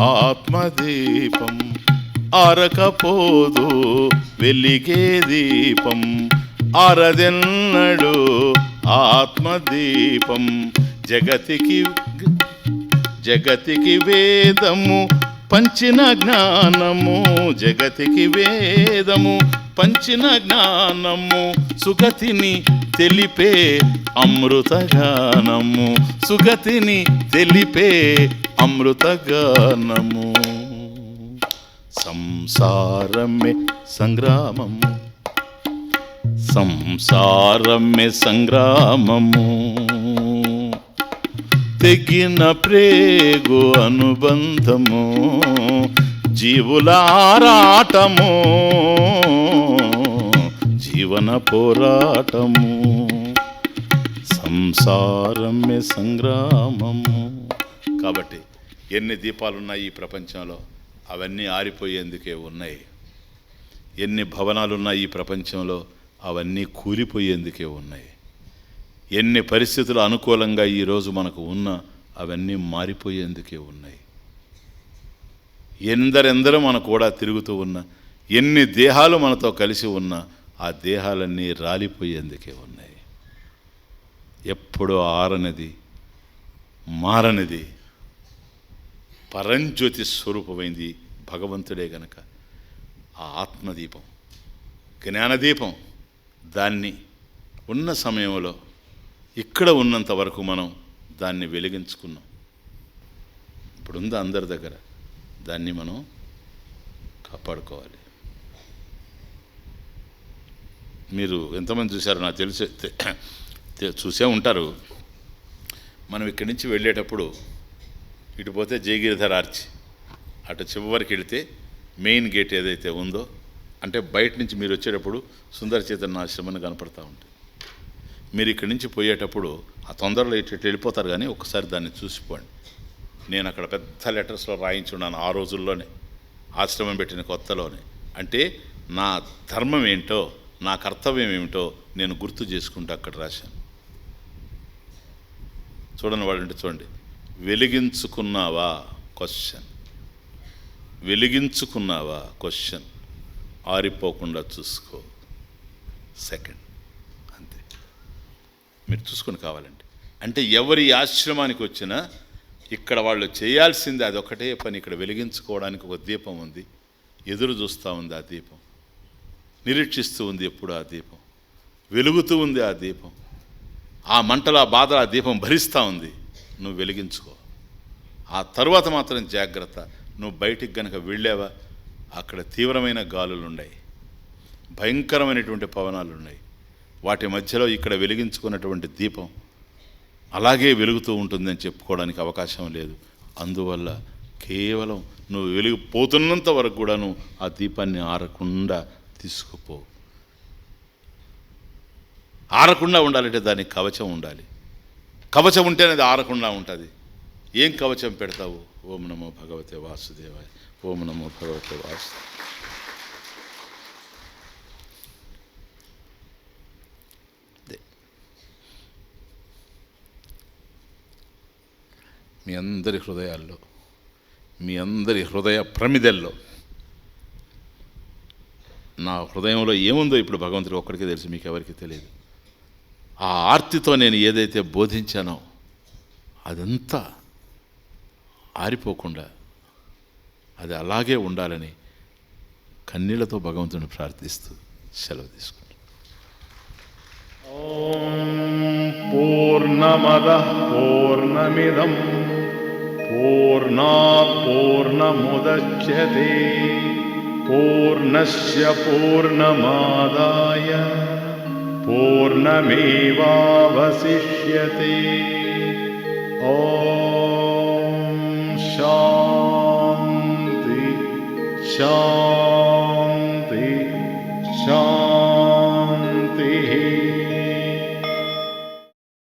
ఆత్మదీపం ఆరకపోదు వెలిగే దీపం ఆరదెన్నడు ఆత్మదీపం జగతికి వేదము పంచిన జ్ఞానము జగతికి వేదము పంచిన జ్ఞానము సుగతిని తెలిపే అమృతగానము సుగతిని తెలిపే అమృతగానము సంసారమే సంగ్రామము సంసారమే సంగ్రామము తెగిన ప్రేగు అనుబంధము జీవుల ఆరాటము జీవన పోరాటము సంసారమే సంగ్రామము. కాబట్టి ఎన్ని దీపాలున్నాయి ఈ ప్రపంచంలో అవన్నీ ఆరిపోయేందుకే ఉన్నాయి. ఎన్ని భవనాలున్నాయి ఈ ప్రపంచంలో అవన్నీ కూలిపోయేందుకే ఉన్నాయి. ఎన్ని పరిస్థితులు అనుకూలంగా ఈరోజు మనకు ఉన్న అవన్నీ మారిపోయేందుకే ఉన్నాయి. ఎందరెందరూ మనకు కూడా తిరుగుతూ ఉన్న ఎన్ని దేహాలు మనతో కలిసి ఉన్న ఆ దేహాలన్నీ రాలిపోయేందుకే ఉన్నాయి. ఎప్పుడూ ఆరనిది మారనిది పరంజ్యోతి స్వరూపమైంది భగవంతుడే గనక ఆ ఆత్మదీపం జ్ఞానదీపం దాన్ని ఉన్న సమయంలో ఇక్కడ ఉన్నంత వరకు మనం దాన్ని వెలిగించుకున్నాం. ఇప్పుడుంది అందరి దగ్గర, దాన్ని మనం కాపాడుకోవాలి. మీరు ఎంతమంది చూశారు నాకు తెలిసి చూసే ఉంటారు. మనం ఇక్కడి నుంచి వెళ్ళేటప్పుడు ఇటు పోతే జయగిరిధర ఆర్చి, అటు చివరికి వెళితే మెయిన్ గేట్ ఏదైతే ఉందో, అంటే బయట నుంచి మీరు వచ్చేటప్పుడు సుందర చైతన్య ఆశ్రమం కనపడతా ఉంటుంది. మీరు ఇక్కడి నుంచి పోయేటప్పుడు ఆ తొందరలో ఇటు వెళ్ళిపోతారు, కానీ ఒకసారి దాన్ని చూసిపోండి. నేను అక్కడ పెద్ద లెటర్స్లో రాయించున్నాను ఆ రోజుల్లోనే, ఆశ్రమం పెట్టిన కొత్తలోనే. అంటే నా ధర్మం ఏంటో నా కర్తవ్యం ఏమిటో నేను గుర్తు చేసుకుంటూ అక్కడ రాశాను. చూడండి వాళ్ళంటే చూడండి, వెలిగించుకున్నావా క్వశ్చన్, వెలిగించుకున్నావా క్వశ్చన్, ఆరిపోకుండా చూసుకో సెకండ్, అంతే. మీరు చూసుకొని కావాలంటే. అంటే ఎవరి ఆశ్రమానికి వచ్చినా ఇక్కడ వాళ్ళు చేయాల్సింది అదొకటే పని. ఇక్కడ వెలిగించుకోవడానికి ఒక దీపం ఉంది, ఎదురు చూస్తూ ఉంది ఆ దీపం, నిరీక్షిస్తూ ఉంది ఎప్పుడు ఆ దీపం, వెలుగుతూ ఉంది ఆ దీపం, ఆ మంటల ఆ బాధ ఆ దీపం భరిస్తూ ఉంది. నువ్వు వెలిగించుకో. ఆ తరువాత మాత్రం జాగ్రత్త, నువ్వు బయటికి గనక వెళ్ళావా అక్కడ తీవ్రమైన గాలులు ఉన్నాయి, భయంకరమైనటువంటి పవనాలు ఉన్నాయి. వాటి మధ్యలో ఇక్కడ వెలిగించుకున్నటువంటి దీపం అలాగే వెలుగుతూ ఉంటుందని చెప్పుకోవడానికి అవకాశం లేదు. అందువల్ల కేవలం నువ్వు వెలిగిపోతున్నంత వరకు కూడా నువ్వు ఆ దీపాన్ని ఆరకుండా తీసుకుపో. ఆరకుండా ఉండాలంటే దానికి కవచం ఉండాలి. కవచం ఉంటేనే అది ఆరకుండా ఉంటుంది. ఏం కవచం పెడతావు? ఓం నమో భగవతే వాసుదేవాయ, ఓం నమో భగవతే వాసుదేవాయ. మీ అందరి హృదయాల్లో, మీ అందరి హృదయ ప్రమిదల్లో నా హృదయంలో ఏముందో ఇప్పుడు భగవంతుడు ఒక్కడికే తెలుసు, మీకు ఎవరికి తెలియదు. ఆ ఆర్తితో నేను ఏదైతే బోధించానో అదంతా ఆరిపోకుండా అది అలాగే ఉండాలని కన్నీళ్లతో భగవంతుని ప్రార్థిస్తూ సెలవు తీసుకుంటాను. పూర్ణమదః పూర్ణమిదం పూర్ణాత్ పూర్ణముదచ్యతే పూర్ణస్య పూర్ణమాదాయ పూర్ణమేవావశిష్యతే. ఓం శాంతి శాంతి శాంతి